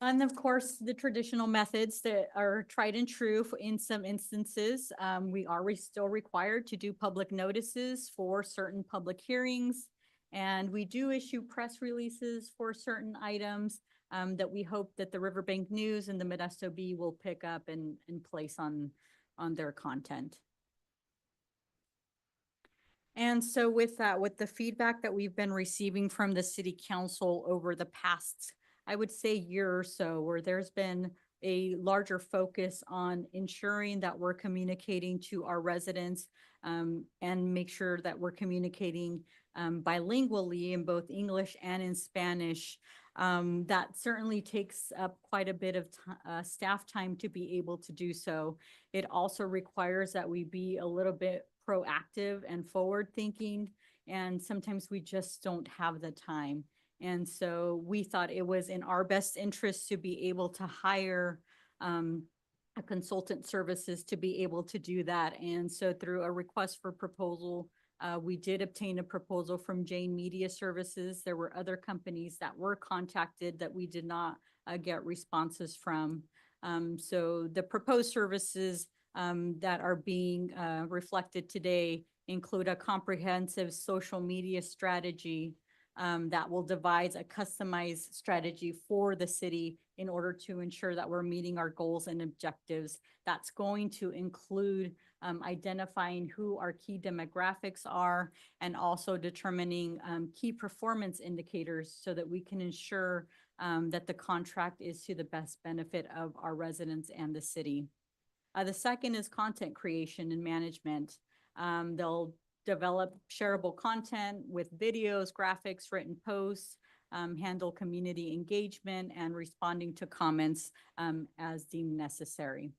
And of course, the traditional methods that are tried and true in some instances, we are still required to do public notices for certain public hearings. And we do issue press releases for certain items that we hope that the Riverbank News and the Modesto Bee will pick up and place on their content. And so with that, with the feedback that we've been receiving from the city council over the past, I would say year or so, where there's been a larger focus on ensuring that we're communicating to our residents and make sure that we're communicating bilingually in both English and in Spanish. That certainly takes up quite a bit of staff time to be able to do so. It also requires that we be a little bit proactive and forward thinking, and sometimes we just don't have the time. And so we thought it was in our best interest to be able to hire a consultant services to be able to do that. And so through a request for proposal, we did obtain a proposal from Jane Media Services. There were other companies that were contacted that we did not get responses from. So the proposed services that are being reflected today include a comprehensive social media strategy that will devise a customized strategy for the city in order to ensure that we're meeting our goals and objectives. That's going to include identifying who our key demographics are and also determining key performance indicators so that we can ensure that the contract is to the best benefit of our residents and the city. The second is content creation and management. They'll develop shareable content with videos, graphics, written posts, handle community engagement, and responding to comments as deemed necessary.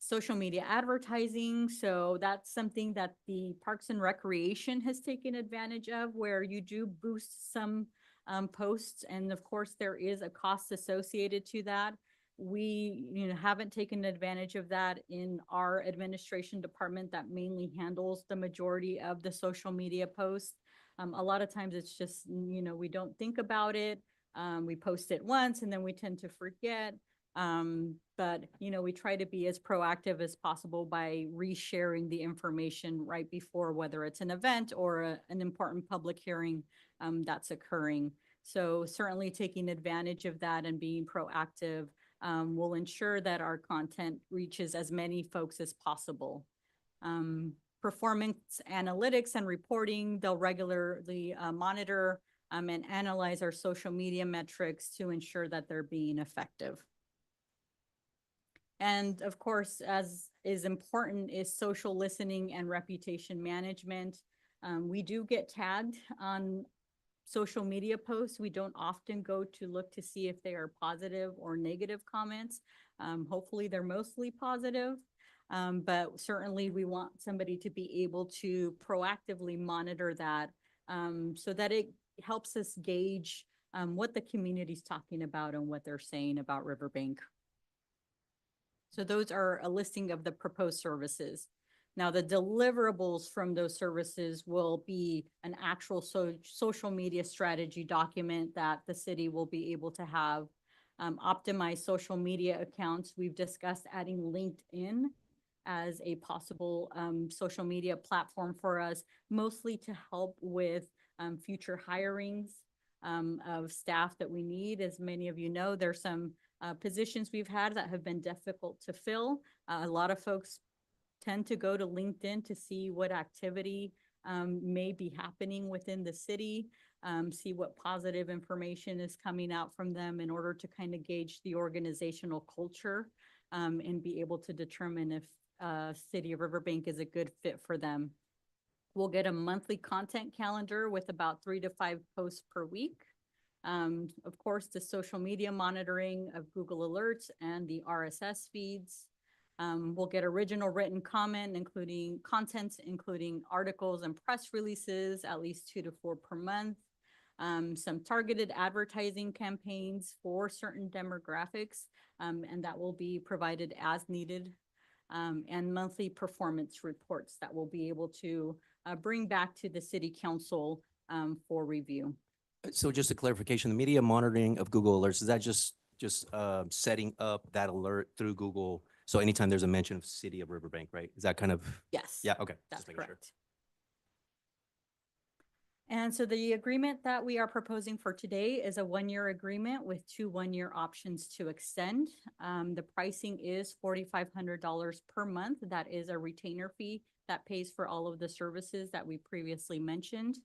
Social media advertising, so that's something that the Parks and Recreation has taken advantage of, where you do boost some posts, and of course there is a cost associated to that. We haven't taken advantage of that in our administration department that mainly handles the majority of the social media posts. A lot of times it's just, we don't think about it. We post it once and then we tend to forget. But we try to be as proactive as possible by resharing the information right before, whether it's an event or an important public hearing that's occurring. So certainly taking advantage of that and being proactive will ensure that our content reaches as many folks as possible. Performance analytics and reporting, they'll regularly monitor and analyze our social media metrics to ensure that they're being effective. And of course, as is important, is social listening and reputation management. We do get tagged on social media posts. We don't often go to look to see if they are positive or negative comments. Hopefully they're mostly positive, but certainly we want somebody to be able to proactively monitor that so that it helps us gauge what the community's talking about and what they're saying about Riverbank. So those are a listing of the proposed services. Now, the deliverables from those services will be an actual social media strategy document that the city will be able to have. Optimized social media accounts. We've discussed adding LinkedIn as a possible social media platform for us, mostly to help with future hirings of staff that we need. As many of you know, there's some positions we've had that have been difficult to fill. A lot of folks tend to go to LinkedIn to see what activity may be happening within the city, see what positive information is coming out from them in order to kind of gauge the organizational culture and be able to determine if City of Riverbank is a good fit for them. We'll get a monthly content calendar with about 3 to 5 posts per week. Of course, the social media monitoring of Google Alerts and the RSS feeds. We'll get original written comment, including contents, including articles and press releases, at least 2 to 4 per month. Some targeted advertising campaigns for certain demographics, and that will be provided as needed. And monthly performance reports that we'll be able to bring back to the city council for review. So just a clarification, the media monitoring of Google Alerts, is that just setting up that alert through Google? So anytime there's a mention of City of Riverbank, right? Is that kind of? Yes. Yeah, okay. That's just making sure. correct. And so the agreement that we are proposing for today is a 1-year agreement with 2 one-year options to extend. The pricing is $4,500 per month. That is a retainer fee that pays for all of the services that we previously mentioned.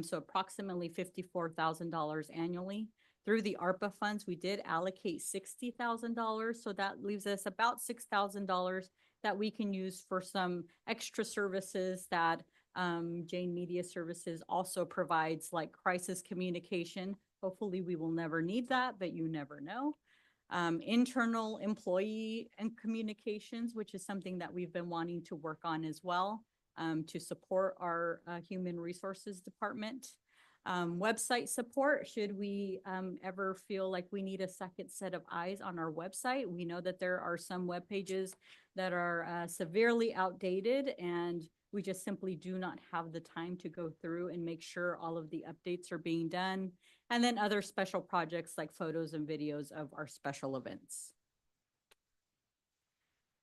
So approximately $54,000 annually. Through the ARPA funds, we did allocate $60,000. So that leaves us about $6,000 that we can use for some extra services that Jane Media Services also provides, like crisis communication. Hopefully we will never need that, but you never know. Internal employee and communications, which is something that we've been wanting to work on as well to support our human resources department. Website support, should we ever feel like we need a second set of eyes on our website. We know that there are some web pages that are severely outdated, and we just simply do not have the time to go through and make sure all of the updates are being done. and then other special projects like photos and videos of our special events.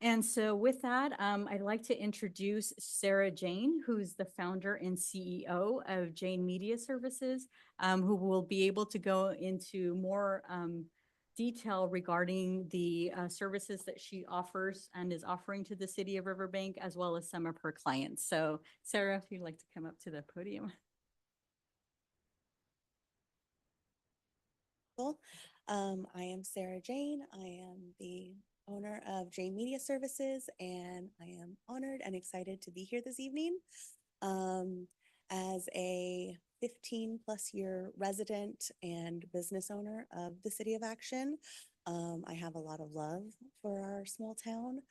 And so with that, I'd like to introduce Sarah Jane, who's the founder and CEO of Jane Media Services, who will be able to go into more detail regarding the services that she offers and is offering to the city of Riverbank, as well as some of her clients. So Sarah, if you'd like to come up to the podium. I am Sarah Jane. I am the owner of Jane Media Services, and I am honored and excited to be here this evening. As a 15+ year resident and business owner of the City of Action, I have a lot of love for our small town.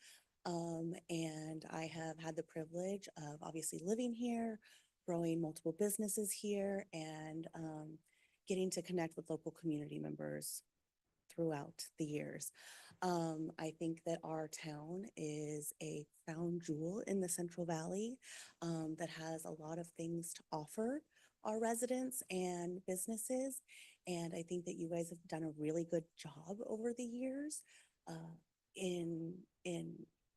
And I have had the privilege of obviously living here, growing multiple businesses here, and getting to connect with local community members throughout the years. I think that our town is a crown jewel in the Central Valley that has a lot of things to offer our residents and businesses. And I think that you guys have done a really good job over the years in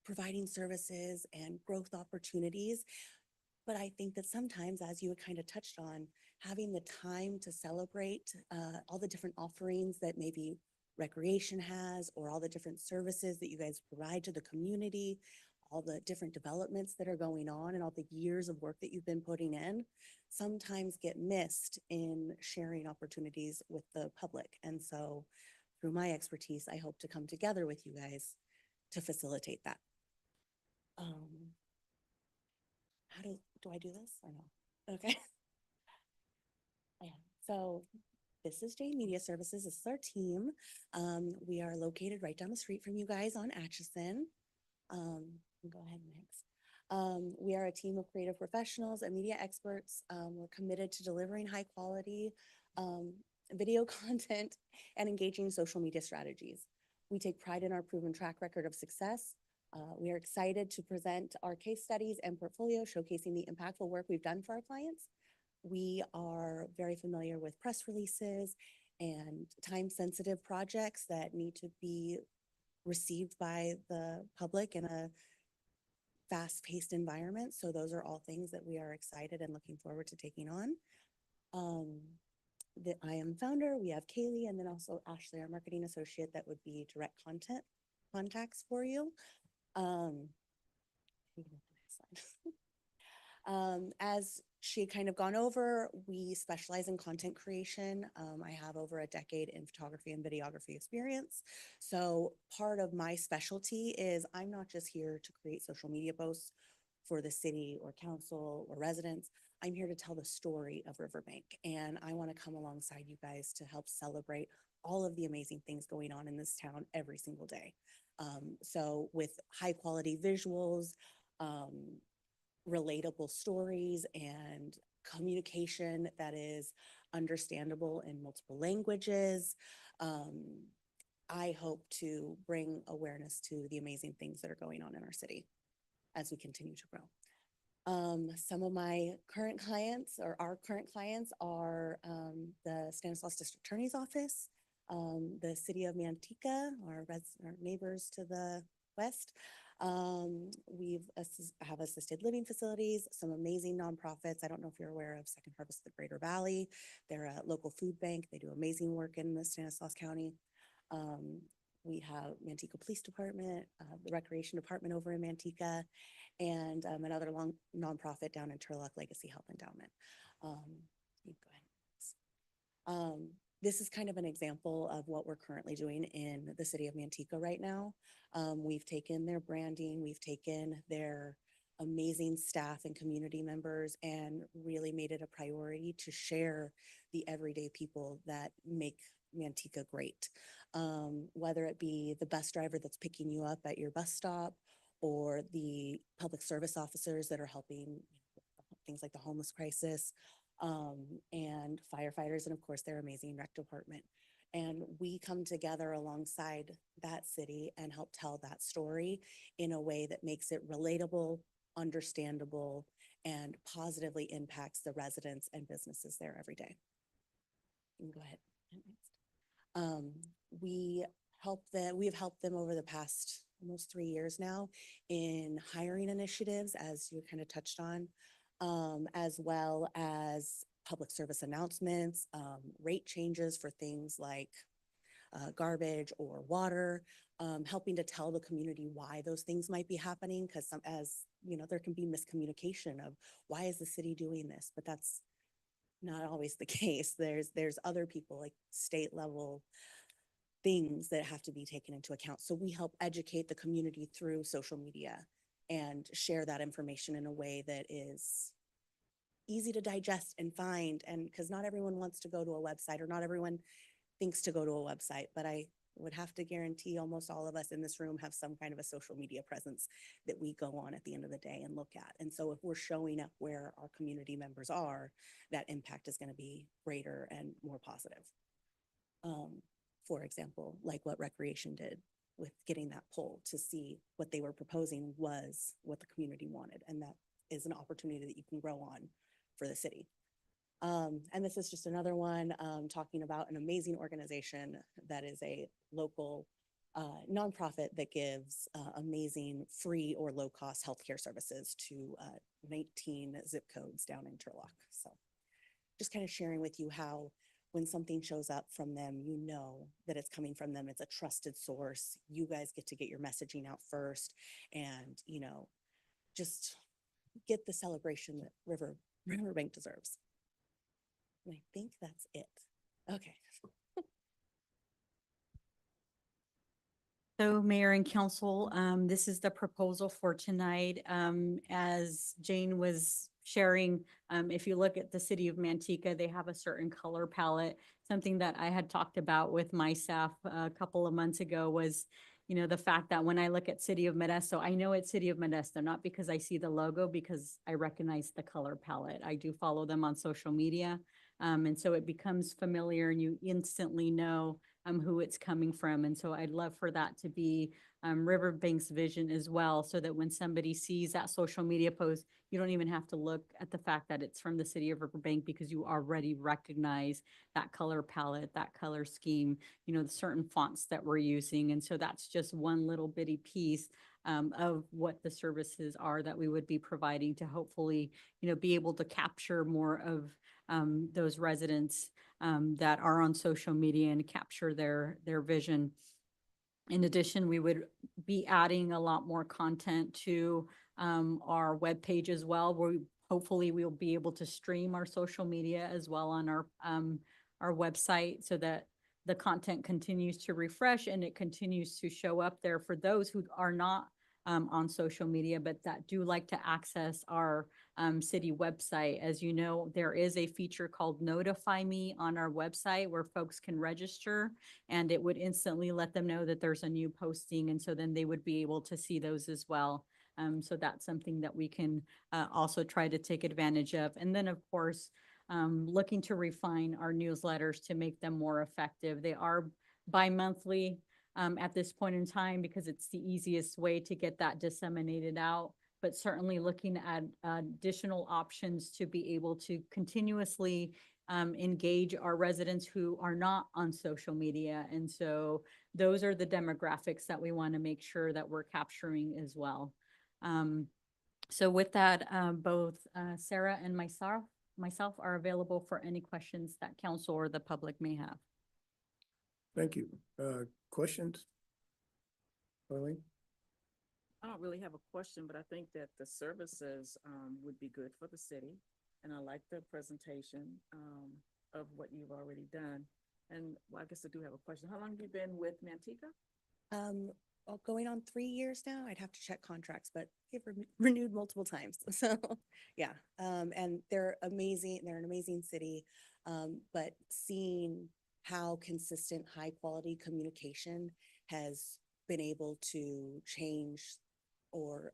providing services and growth opportunities. But I think that sometimes, as you had kind of touched on, having the time to celebrate all the different offerings that maybe recreation has, or all the different services that you guys provide to the community, all the different developments that are going on, and all the years of work that you've been putting in, sometimes get missed in sharing opportunities with the public. And so through my expertise, I hope to come together with you guys to facilitate that. How do I do this or no? Okay. Yeah. So this is Jane Media Services. This is our team. We are located right down the street from you guys on Atchison. Go ahead next. We are a team of creative professionals and media experts. We're committed to delivering high quality video content and engaging social media strategies. We take pride in our proven track record of success. We are excited to present our case studies and portfolio showcasing the impactful work we've done for our clients. We are very familiar with press releases and time-sensitive projects that need to be received by the public in a fast-paced environment. So those are all things that we are excited and looking forward to taking on. I am founder. We have Kaylee, and then also Ashley, our marketing associate, that would be direct content contacts for you. As she had kind of gone over, we specialize in content creation. I have over a decade in photography and videography experience. So part of my specialty is I'm not just here to create social media posts for the city or council or residents. I'm here to tell the story of Riverbank, and I want to come alongside you guys to help celebrate all of the amazing things going on in this town every single day. So with high quality visuals, relatable stories, and communication that is understandable in multiple languages, I hope to bring awareness to the amazing things that are going on in our city as we continue to grow. Some of my current clients, or our current clients, are the Stanislaus District Attorney's Office, the City of Manteca, our neighbors to the west. We have assisted living facilities, some amazing nonprofits. I don't know if you're aware of Second Harvest of the Greater Valley. They're a local food bank. They do amazing work in the Stanislaus County. We have Manteca Police Department, the Recreation Department over in Manteca, and another nonprofit down in Turlock, Legacy Health Endowment. You go ahead. This is kind of an example of what we're currently doing in the city of Manteca right now. We've taken their branding, we've taken their amazing staff and community members, and really made it a priority to share the everyday people that make Manteca great. Whether it be the bus driver that's picking you up at your bus stop, or the public service officers that are helping things like the homeless crisis, and firefighters, and of course their amazing rec department. And we come together alongside that city and help tell that story in a way that makes it relatable, understandable, and positively impacts the residents and businesses there every day. you can go ahead. We have helped them over the past almost 3 years now in hiring initiatives, as you kind of touched on, as well as public service announcements, rate changes for things like garbage or water, helping to tell the community why those things might be happening, because there can be miscommunication of why is the city doing this, but that's not always the case. There's other people, like state level things that have to be taken into account. So we help educate the community through social media and share that information in a way that is easy to digest and find. And because not everyone wants to go to a website, or not everyone thinks to go to a website, but I would have to guarantee almost all of us in this room have some kind of a social media presence that we go on at the end of the day and look at. And so if we're showing up where our community members are, that impact is going to be greater and more positive. For example, like what Recreation did with getting that poll to see what they were proposing was what the community wanted. And that is an opportunity that you can grow on for the city. And this is just another one talking about an amazing organization that is a local nonprofit that gives amazing free or low-cost healthcare services to 19 zip codes down in Turlock. So just kind of sharing with you how when something shows up from them, you know that it's coming from them. It's a trusted source. You guys get to get your messaging out first, and just get the celebration that Riverbank deserves. And I think that's it. Okay. So Mayor and Council, this is the proposal for tonight. As Jane was sharing, if you look at the city of Manteca, they have a certain color palette. Something that I had talked about with my staff a couple of months ago was, the fact that when I look at City of Modesto, I know it's City of Modesto, not because I see the logo, because I recognize the color palette. I do follow them on social media. And so it becomes familiar and you instantly know who it's coming from. And so I'd love for that to be Riverbank's vision as well, so that when somebody sees that social media post, you don't even have to look at the fact that it's from the city of Riverbank, because you already recognize that color palette, that color scheme, the certain fonts that we're using. And so that's just one little bitty piece of what the services are that we would be providing to hopefully, be able to capture more of those residents that are on social media and capture their vision. In addition, we would be adding a lot more content to our webpage as well, where hopefully we'll be able to stream our social media as well on our website, so that the content continues to refresh and it continues to show up there for those who are not on social media, but that do like to access our city website. As you know, there is a feature called Notify Me on our website where folks can register, and it would instantly let them know that there's a new posting. And so then they would be able to see those as well. So that's something that we can also try to take advantage of. And then, of course, looking to refine our newsletters to make them more effective. They are bi-monthly at this point in time, because it's the easiest way to get that disseminated out, but certainly looking at additional options to be able to continuously engage our residents who are not on social media. And so those are the demographics that we want to make sure that we're capturing as well. So with that, both Sarah and myself are available for any questions that council or the public may have. Thank you. Questions? Arlene? I don't really have a question, but I think that the services would be good for the city. And I like the presentation of what you've already done. And well, I guess I do have a question. How long have you been with Manteca? Going on 3 years now. I'd have to check contracts, but they've renewed multiple times. So yeah, and they're amazing. They're an amazing city. But seeing how consistent, high quality communication has been able to change or,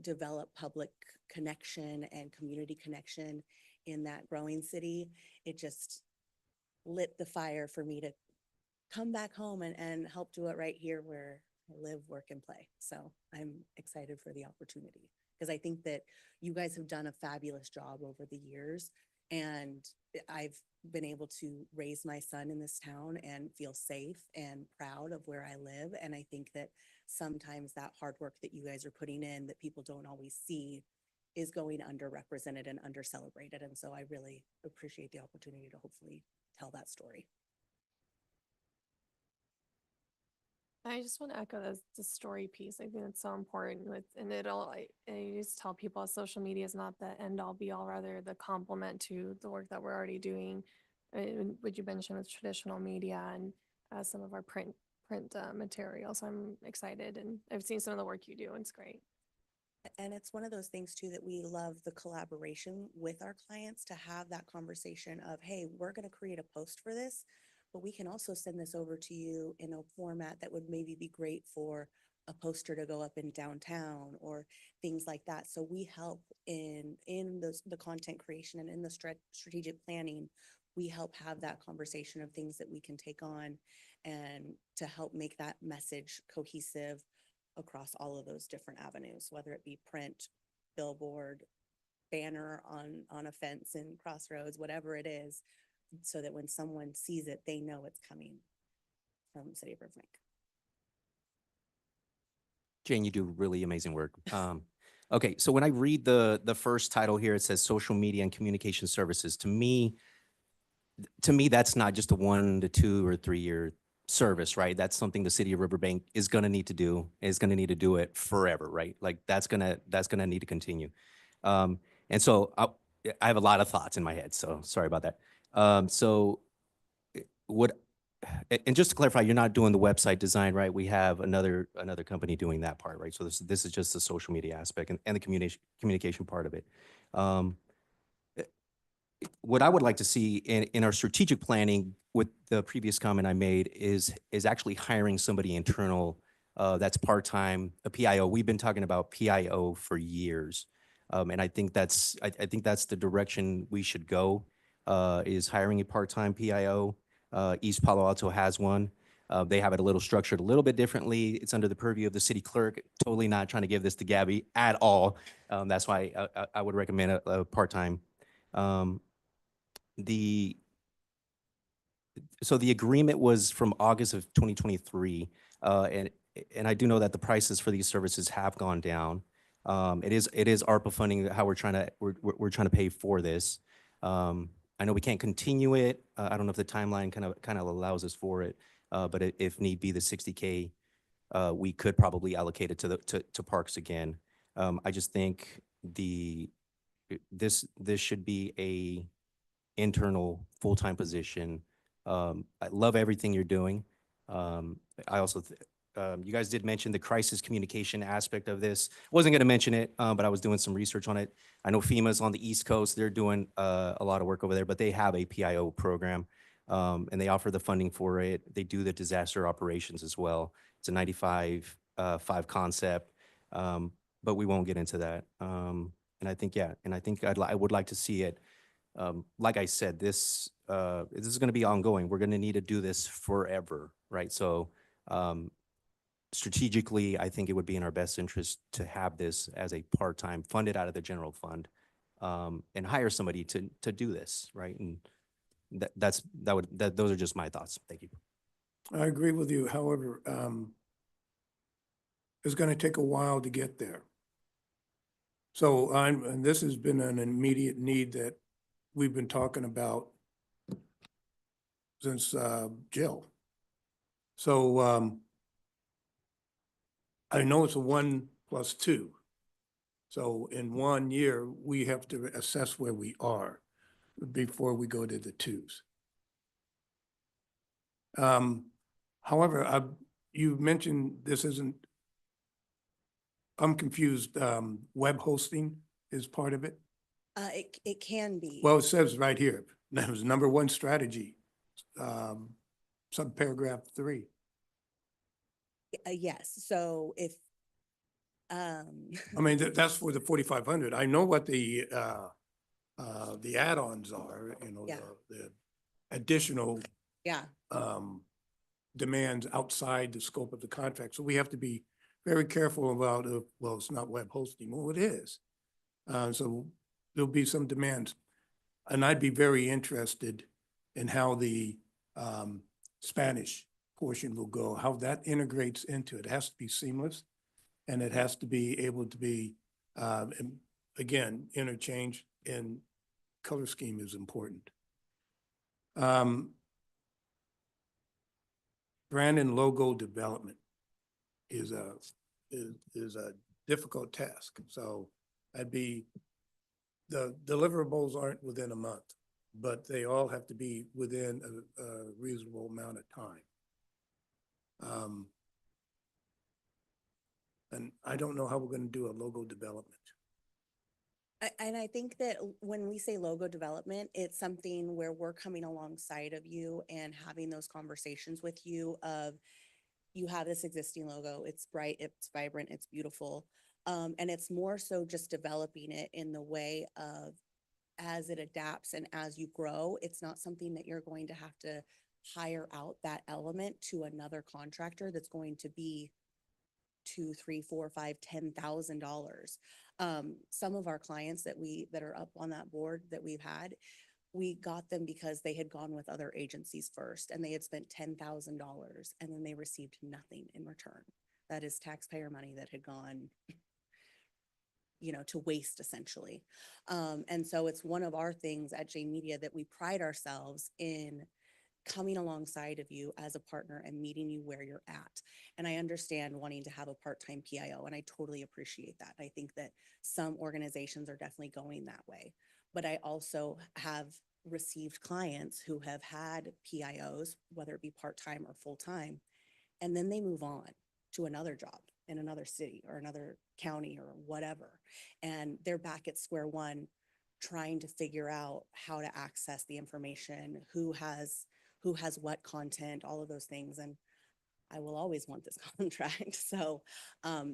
develop public connection and community connection in that growing city, it just lit the fire for me to come back home and help do it right here where I live, work, and play. So I'm excited for the opportunity, because I think that you guys have done a fabulous job over the years, And I've been able to raise my son in this town and feel safe and proud of where I live. And I think that sometimes that hard work that you guys are putting in that people don't always see is going underrepresented and under-celebrated. And so I really appreciate the opportunity to hopefully tell that story. I just want to echo the story piece. I think it's so important with, and I just tell people social media is not the end all be all, rather the complement to the work that we're already doing. Would you mention with traditional media and some of our print materials? I'm excited, and I've seen some of the work you do, and it's great. And it's one of those things too, that we love the collaboration with our clients to have that conversation of, hey, we're going to create a post for this, but we can also send this over to you in a format that would maybe be great for a poster to go up in downtown or things like that. So we help in the content creation and in the strategic planning. We help have that conversation of things that we can take on and to help make that message cohesive across all of those different avenues, whether it be print, billboard, banner on a fence in Crossroads, whatever it is, so that when someone sees it, they know it's coming from the city of Riverbank. Jane, you do really amazing work. Okay, so when I read the first title here, it says social media and communication services. To me, that's not just a 1 to 2 or 3 year service, right? That's something the city of Riverbank is going to need to do, is going to need to do it forever, right? Like that's going to need to continue. And so I have a lot of thoughts in my head, so sorry about that. And just to clarify, you're not doing the website design, right? We have another company doing that part, right? So this is just the social media aspect and the communication part of it. What I would like to see in our strategic planning with the previous comment I made is actually hiring somebody internal that's part-time, a PIO. We've been talking about PIO for years. And I think that's the direction we should go, is hiring a part-time PIO. East Palo Alto has one. They have it a little structured a little bit differently. It's under the purview of the city clerk. Totally not trying to give this to Gabby at all. That's why I would recommend a part-time. So the agreement was from August of 2023, and I do know that the prices for these services have gone down. It is ARPA funding, how we're trying to pay for this. I know we can't continue it. I don't know if the timeline kind of allows us for it, but if need be, the $60K, we could probably allocate it to parks again. I just think this should be a internal full-time position. I love everything you're doing. I also, you guys did mention the crisis communication aspect of this. Wasn't going to mention it, but I was doing some research on it. I know FEMA's on the East Coast. They're doing a lot of work over there, but they have a PIO program, and they offer the funding for it. They do the disaster operations as well. It's a 95-5 concept, but we won't get into that. And I think, yeah, and I think I would like to see it. Like I said, this is going to be ongoing. We're going to need to do this forever, right? So strategically, I think it would be in our best interest to have this as a part-time, funded out of the general fund, and hire somebody to do this, right? And those are just my thoughts. Thank you. I agree with you. However, it's going to take a while to get there. So and this has been an immediate need that we've been talking about since Jill. So I know it's a 1+2. So in 1 year, we have to assess where we are before we go to the 2s. However, you mentioned this isn't, I'm confused, web hosting is part of it? It can be. Well, it says right here, that was #1 strategy, subparagraph 3. Yes, so if, I mean, that's for the 4,500. I know what the add-ons are, you know, Yeah. the additional yeah, demands outside the scope of the contract. So we have to be very careful about, well, it's not web hosting. Well, it is. So there'll be some demands. And I'd be very interested in how the Spanish portion will go, how that integrates into it. It has to be seamless, and it has to be able to be, again, interchanged, and color scheme is important. Brand and logo development is a difficult task. So the deliverables aren't within a month, but they all have to be within a reasonable amount of time. And I don't know how we're gonna do a logo development. And I think that when we say logo development, it's something where we're coming alongside of you and having those conversations with you of, you have this existing logo, it's bright, it's vibrant, it's beautiful. And it's more so just developing it in the way of, as it adapts and as you grow, it's not something that you're going to have to hire out that element to another contractor that's going to be $2, $3, $4, $5, $10,000. Some of our clients that are up on that board that we've had, we got them because they had gone with other agencies first and they had spent $10,000 and then they received nothing in return. That is taxpayer money that had gone, to waste essentially. And so it's one of our things at J Media that we pride ourselves in coming alongside of you as a partner and meeting you where you're at. And I understand wanting to have a part-time PIO, and I totally appreciate that. I think that some organizations are definitely going that way. But I also have received clients who have had PIOs, whether it be part-time or full-time, and then they move on to another job in another city or another county or whatever. And they're back at square one, trying to figure out how to access the information, who has what content, all of those things. And I will always want this contract. So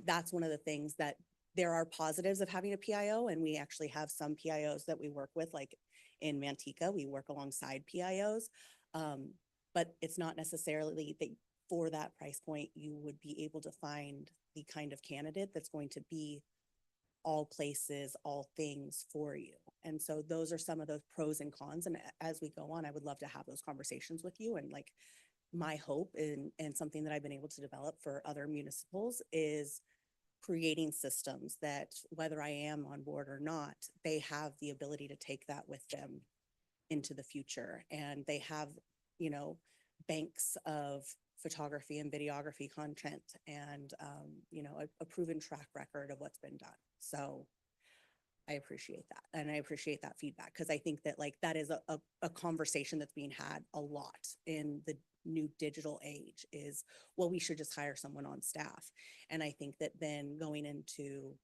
that's one of the things that there are positives of having a PIO. And we actually have some PIOs that we work with, like in Manteca, we work alongside PIOs. But it's not necessarily that for that price point, you would be able to find the kind of candidate that's going to be all places, all things for you. And so those are some of those pros and cons. And as we go on, I would love to have those conversations with you. And like my hope and something that I've been able to develop for other municipals is creating systems that whether I am on board or not, they have the ability to take that with them into the future. And they have, banks of photography and videography content and, a proven track record of what's been done. So I appreciate that. And I appreciate that feedback because I think that like that is a conversation that's being had a lot in the new digital age is, well, we should just hire someone on staff. And I think that then going into,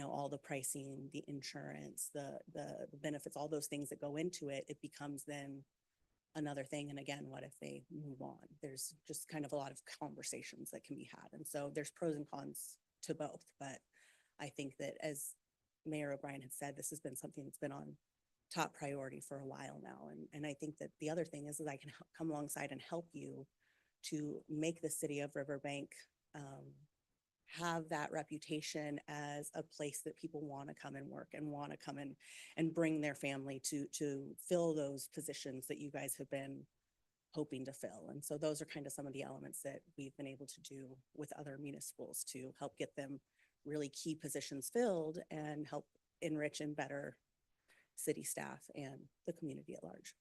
all the pricing, the insurance, the benefits, all those things that go into it, it becomes then another thing. And again, what if they move on? There's just kind of a lot of conversations that can be had. And so there's pros and cons to both. But I think that as Mayor O'Brien had said, this has been something that's been on top priority for a while now. And I think that the other thing is that I can come alongside and help you to make the city of Riverbank have that reputation as a place that people want to come and work and want to come in and bring their family to fill those positions that you guys have been hoping to fill. And so those are kind of some of the elements that we've been able to do with other municipals to help get them really key positions filled and help enrich and better city staff and the community at large.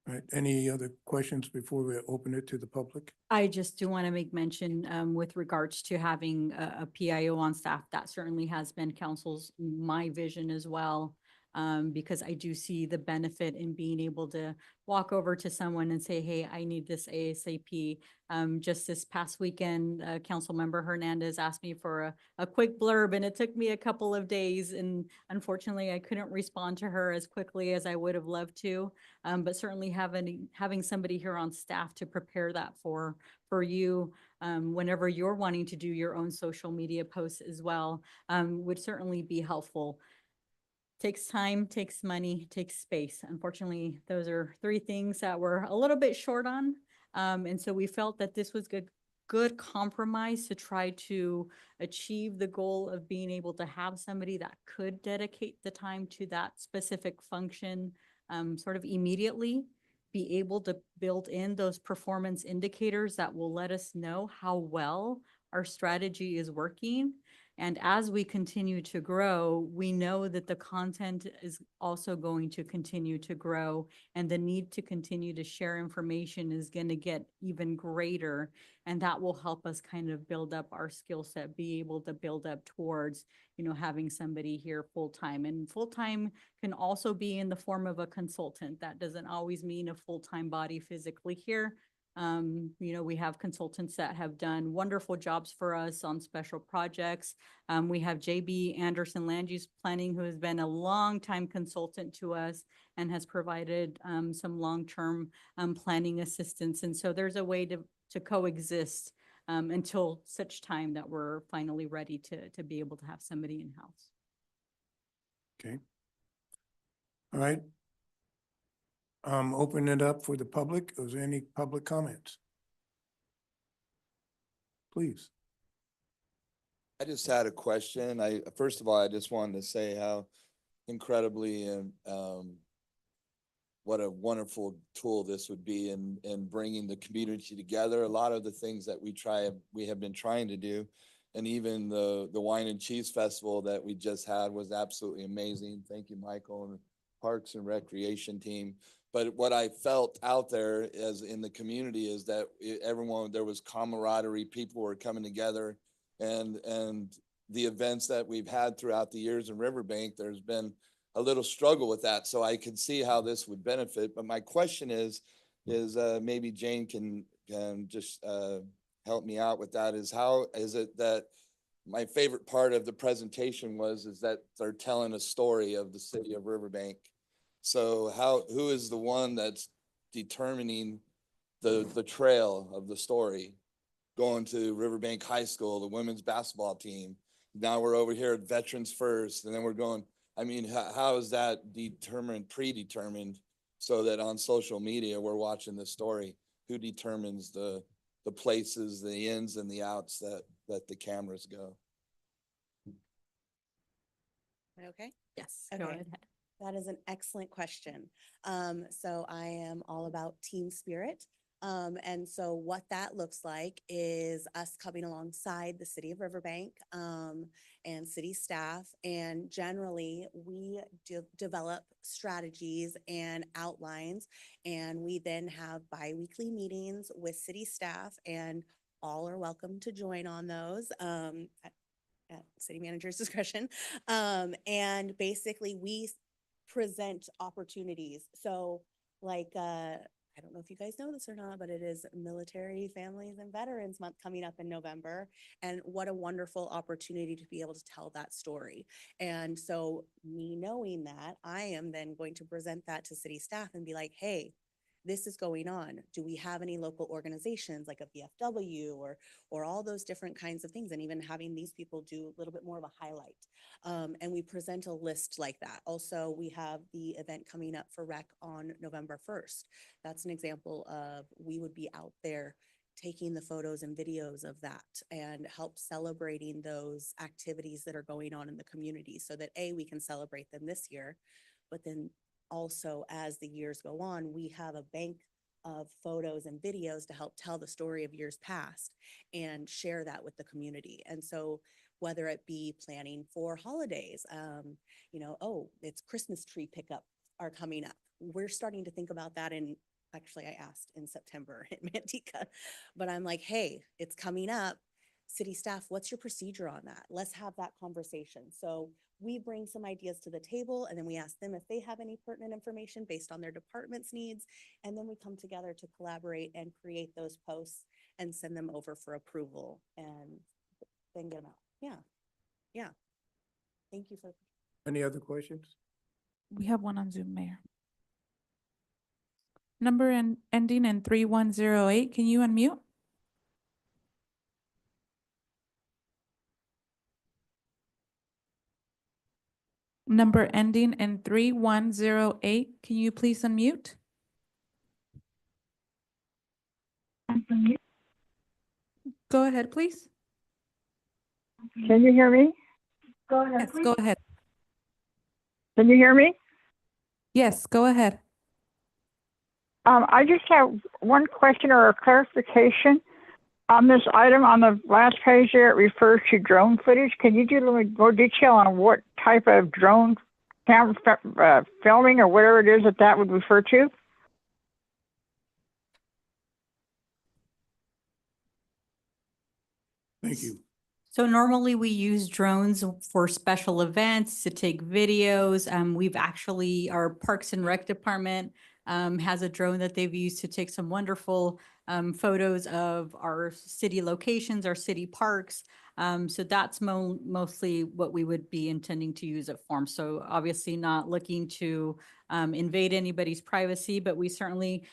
All right, any other questions before we open it to the public? I just do want to make mention with regards to having a PIO on staff. That certainly has been council's, my vision as well. Because I do see the benefit in being able to walk over to someone and say, hey, I need this ASAP. Just this past weekend, Council Member Hernandez asked me for a quick blurb and it took me a couple of days. And unfortunately, I couldn't respond to her as quickly as I would have loved to. But certainly having somebody here on staff to prepare that for you whenever you're wanting to do your own social media posts as well would certainly be helpful. Takes time, takes money, takes space. Unfortunately, those are three things that we're a little bit short on. And so we felt that this was good good compromise to try to achieve the goal of being able to have somebody that could dedicate the time to that specific function sort of immediately, be able to build in those performance indicators that will let us know how well our strategy is working. And as we continue to grow, we know that the content is also going to continue to grow, and the need to continue to share information is going to get even greater. And that will help us kind of build up our skill set, be able to build up towards, having somebody here full-time. And full-time can also be in the form of a consultant. That doesn't always mean a full-time body physically here. We have consultants that have done wonderful jobs for us on special projects. We have JB Anderson Land Use Planning, who has been a longtime consultant to us and has provided some long-term planning assistance. And so there's a way to coexist until such time that we're finally ready to be able to have somebody in-house. Okay. All right. Open it up for the public. Is there any public comments? Please. I just had a question. First of all, I just wanted to say how incredibly what a wonderful tool this would be in bringing the community together. A lot of the things that we have been trying to do, and even the Wine and Cheese Festival that we just had was absolutely amazing. Thank you, Michael, and the Parks and Recreation team. But what I felt out there as in the community is that there was camaraderie, people were coming together, and the events that we've had throughout the years in Riverbank, there's been a little struggle with that. So I could see how this would benefit. But my question is maybe Jane can just help me out with that, is how is it that my favorite part of the presentation is that they're telling a story of the city of Riverbank. So who is the one that's determining the trail of the story? Going to Riverbank High School, the women's basketball team. Now we're over here at Veterans First, and then we're going, how is that predetermined so that on social media, we're watching the story? Who determines the places, the ins and the outs that the cameras go? Okay. Yes, Okay. go ahead. That is an excellent question. So I am all about team spirit. And so what that looks like is us coming alongside the city of Riverbank and city staff. And generally, we develop strategies and outlines, and we then have bi-weekly meetings with city staff, and all are welcome to join on those. At city manager's discretion. And basically we present opportunities. So like, I don't know if you guys know this or not, but it is Military Families and Veterans Month coming up in November. And what a wonderful opportunity to be able to tell that story. And so me knowing that, I am then going to present that to city staff and be like, hey, this is going on. Do we have any local organizations like a VFW or all those different kinds of things? And even having these people do a little bit more of a highlight. And we present a list like that. Also, we have the event coming up for REC on November 1st. That's an example of we would be out there taking the photos and videos of that and help celebrating those activities that are going on in the community so that we can celebrate them this year, but then also, as the years go on, we have a bank of photos and videos to help tell the story of years past and share that with the community. And so whether it be planning for holidays, it's Christmas tree pickup are coming up. We're starting to think about that actually I asked in September at Manteca, but I'm like, hey, it's coming up. City staff, what's your procedure on that? Let's have that conversation. So we bring some ideas to the table, and then we ask them if they have any pertinent information based on their department's needs. And then we come together to collaborate and create those posts and send them over for approval and then get them out. Yeah. Thank you for. Any other questions? We have one on Zoom, Mayor. Number ending in 3108, can you unmute? Number ending in 3108, can you please unmute? Go ahead, please. Can you hear me? Yes, go ahead. Can you hear me? Yes, go ahead. I just have one question or a clarification. On this item on the last page there, it refers to drone footage. Can you do a little more detail on what type of drone filming or whatever it is that would refer to? Thank you. So normally we use drones for special events to take videos. We've actually, our Parks and Rec department has a drone that they've used to take some wonderful photos of our city locations, our city parks. So that's mostly what we would be intending to use it for. So obviously not looking to invade anybody's privacy, but we certainly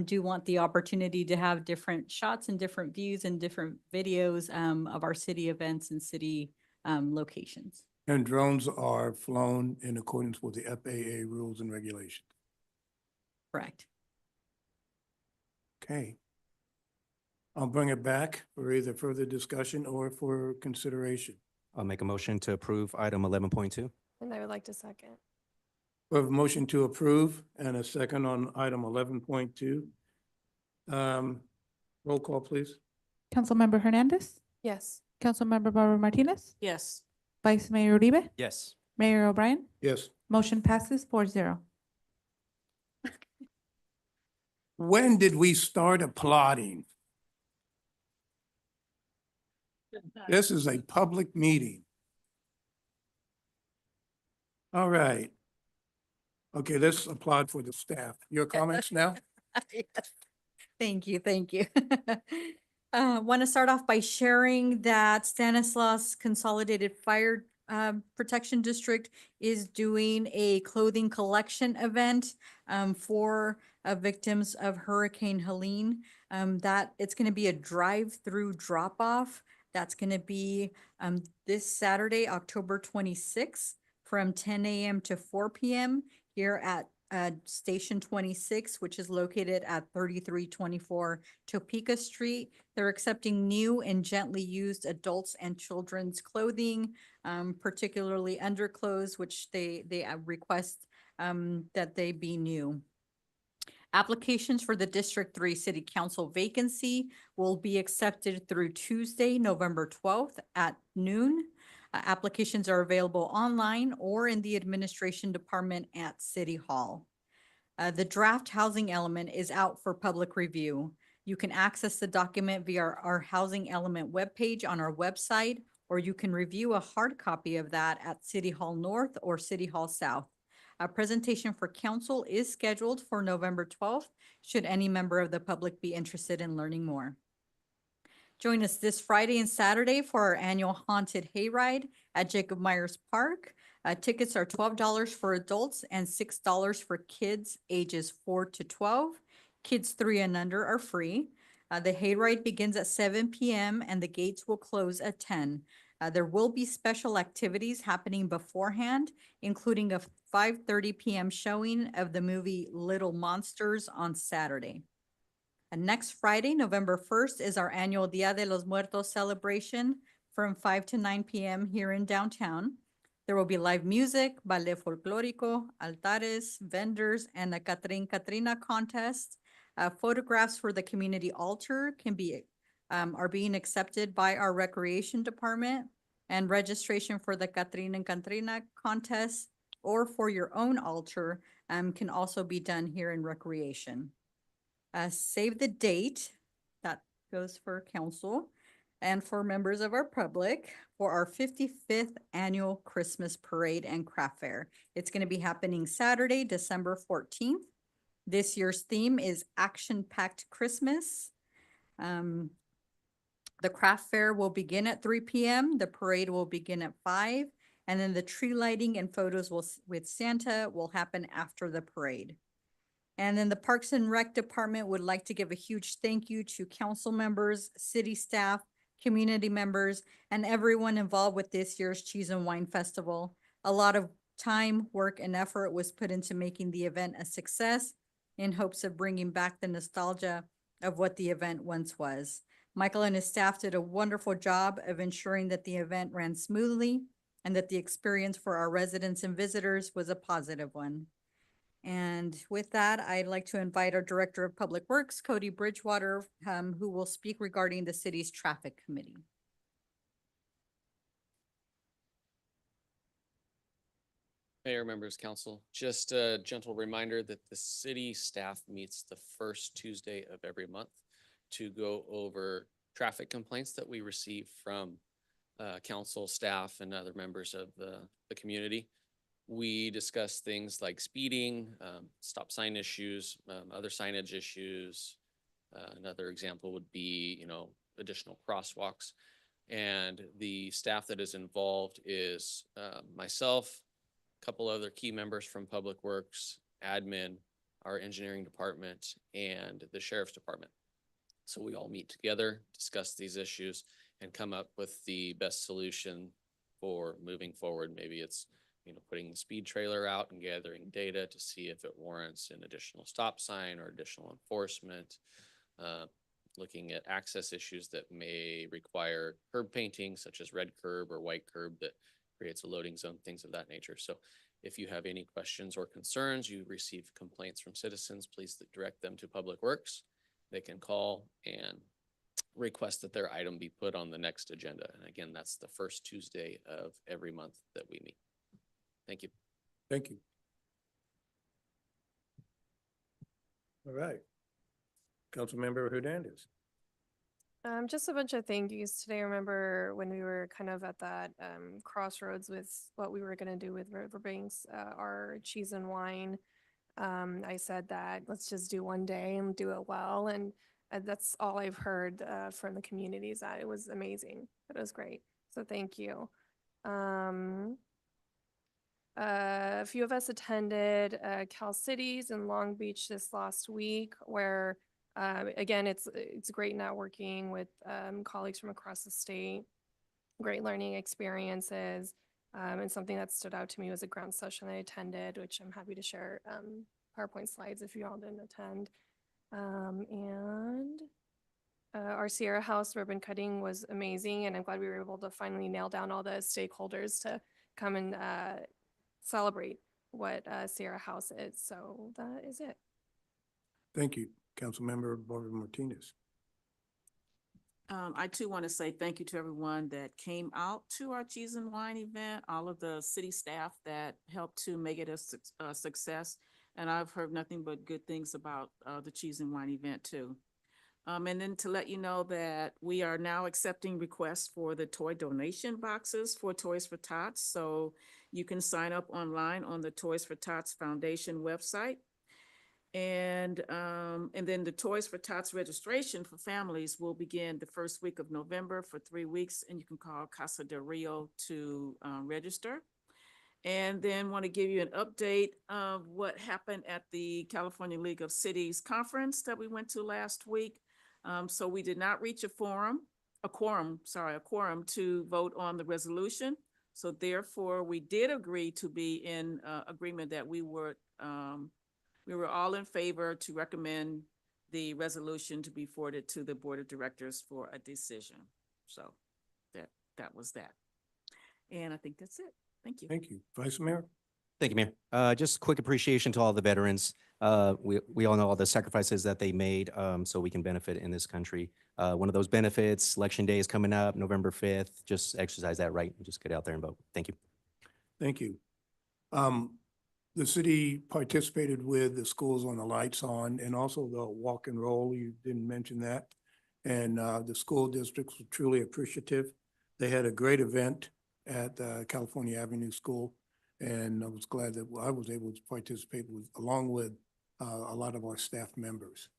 do want the opportunity to have different shots and different views and different videos of our city events and city locations. And drones are flown in accordance with the FAA rules and regulations. Correct. Okay. I'll bring it back for either further discussion or for consideration. I'll make a motion to approve item 11.2. And I would like to second. We have a motion to approve and a second on item 11.2. Roll call, please. Councilmember Hernandez, Yes. Councilmember Barbara Martinez, Yes. Vice Mayor Uribe, Yes. Mayor O'Brien. Yes. Motion passes 4-0. When did we start applauding? This is a public meeting. All right. Okay, let's applaud for the staff. Your comments now? Thank you, thank you. Want to start off by sharing that Stanislaus Consolidated Fire Protection District is doing a clothing collection event for victims of Hurricane Helene. That it's going to be a drive-through drop-off. That's going to be this Saturday, October 26th, from 10 a.m. to 4 p.m. here at Station 26, which is located at 3324 Topeka Street. They're accepting new and gently used adults and children's clothing, particularly underclothes, which they request that they be new. Applications for the District 3 City Council vacancy will be accepted through Tuesday, November 12th at noon. Applications are available online or in the administration department at City Hall. The draft housing element is out for public review. You can access the document via our housing element webpage on our website, or you can review a hard copy of that at City Hall North or City Hall South. A presentation for council is scheduled for November 12th, should any member of the public be interested in learning more. Join us this Friday and Saturday for our annual Haunted Hayride at Jacob Myers Park. Tickets are $12 for adults and $6 for kids ages 4 to 12. Kids 3 and under are free. The hayride begins at 7 p.m. and the gates will close at 10. There will be special activities happening beforehand, including a 5:30 p.m. showing of the movie Little Monsters on Saturday. And next Friday, November 1st, is our annual Dia de los Muertos celebration from 5 to 9 p.m. here in downtown. There will be live music, ballet folklorico, altares, vendors, and a Catrin Catrina contest. Photographs for the community altar are being accepted by our recreation department, and registration for the Catrin and Catrina contest or for your own altar can also be done here in recreation. Save the date, that goes for council and for members of our public, for our 55th annual Christmas parade and craft fair. It's going to be happening Saturday, December 14th. This year's theme is Action-Packed Christmas. The craft fair will begin at 3 p.m. The parade will begin at 5, and then the tree lighting and photos with Santa will happen after the parade. And then the Parks and Rec Department would like to give a huge thank you to council members, city staff, community members, and everyone involved with this year's Cheese and Wine Festival. A lot of time, work, and effort was put into making the event a success in hopes of bringing back the nostalgia of what the event once was. Michael and his staff did a wonderful job of ensuring that the event ran smoothly and that the experience for our residents and visitors was a positive one. And with that, I'd like to invite our Director of Public Works, Cody Bridgewater, who will speak regarding the city's traffic committee. Mayor, members, council, just a gentle reminder that the city staff meets the first Tuesday of every month to go over traffic complaints that we receive from council staff and other members of the community. We discuss things like speeding, stop sign issues, other signage issues. Another example would be, additional crosswalks. And the staff that is involved is myself, couple other key members from Public Works, admin, our engineering department, and the sheriff's department. So we all meet together, discuss these issues, and come up with the best solution for moving forward. Maybe it's, putting the speed trailer out and gathering data to see if it warrants an additional stop sign or additional enforcement, looking at access issues that may require curb painting, such as red curb or white curb that creates a loading zone, things of that nature. So if you have any questions or concerns, you receive complaints from citizens, please direct them to Public Works. They can call and request that their item be put on the next agenda. And again, that's the first Tuesday of every month that we meet. Thank you. Thank you. All right. Councilmember Hernandez. Just a bunch of thank yous today. I remember when we were kind of at that crossroads with what we were going to do with Riverbank's, our cheese and wine. I said that let's just do one day and do it well. And that's all I've heard from the communities, that it was amazing. It was great. So thank you. A few of us attended Cal Cities in Long Beach this last week, where again, it's great networking with colleagues from across the state, great learning experiences, and something that stood out to me was a ground session I attended, which I'm happy to share PowerPoint slides if you all didn't attend. And our Sierra House ribbon cutting was amazing, and I'm glad we were able to finally nail down all the stakeholders to come and celebrate what Sierra House is. So that is it. Thank you. Councilmember Barbara Martinez. I too want to say thank you to everyone that came out to our cheese and wine event, all of the city staff that helped to make it a success. And I've heard nothing but good things about the cheese and wine event too. And then to let you know that we are now accepting requests for the toy donation boxes for Toys for Tots. So you can sign up online on the Toys for Tots Foundation website. And then the Toys for Tots registration for families will begin the first week of November for 3 weeks, and you can call Casa del Rio to register. And then want to give you an update of what happened at the California League of Cities conference that we went to last week. So we did not reach a quorum to vote on the resolution. So therefore, we did agree to be in agreement that we were all in favor to recommend the resolution to be forwarded to the Board of Directors for a decision. So that was that. And I think that's it. Thank you. Thank you. Vice Mayor. Thank you, Mayor. Just quick appreciation to all the veterans. We all know all the sacrifices that they made so we can benefit in this country. One of those benefits, Election Day is coming up, November 5th. Just exercise that right and just get out there and vote. Thank you. Thank you. The city participated with the Schools on the Lights On and also the walk and roll. You didn't mention that. And the school districts were truly appreciative. They had a great event at California Avenue School. And I was glad that I was able to participate along with a lot of our staff members.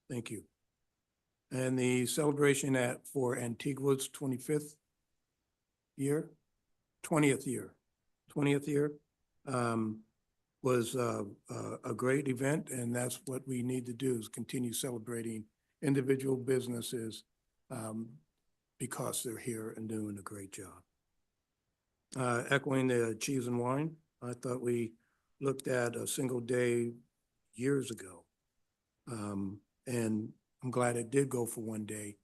Thank you. And the celebration for Antigua's 20th year was a great event, and that's what we need to do, is continue celebrating individual businesses because they're here and doing a great job. Echoing the cheese and wine, I thought we looked at a single day years ago. And I'm glad it did go for one day.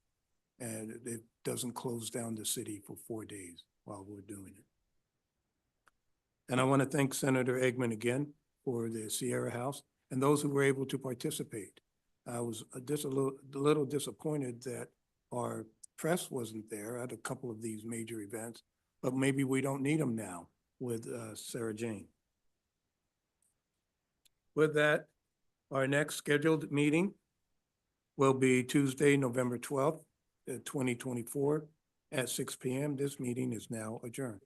and it doesn't close down the city for 4 days while we're doing it. And I want to thank Senator Eggman again for the Sierra House and those who were able to participate. I was just a little disappointed that our press wasn't there at a couple of these major events, but maybe we don't need them now with Sarah Jane. With that, our next scheduled meeting will be Tuesday, November 12th, 2024 at 6 p.m. This meeting is now adjourned.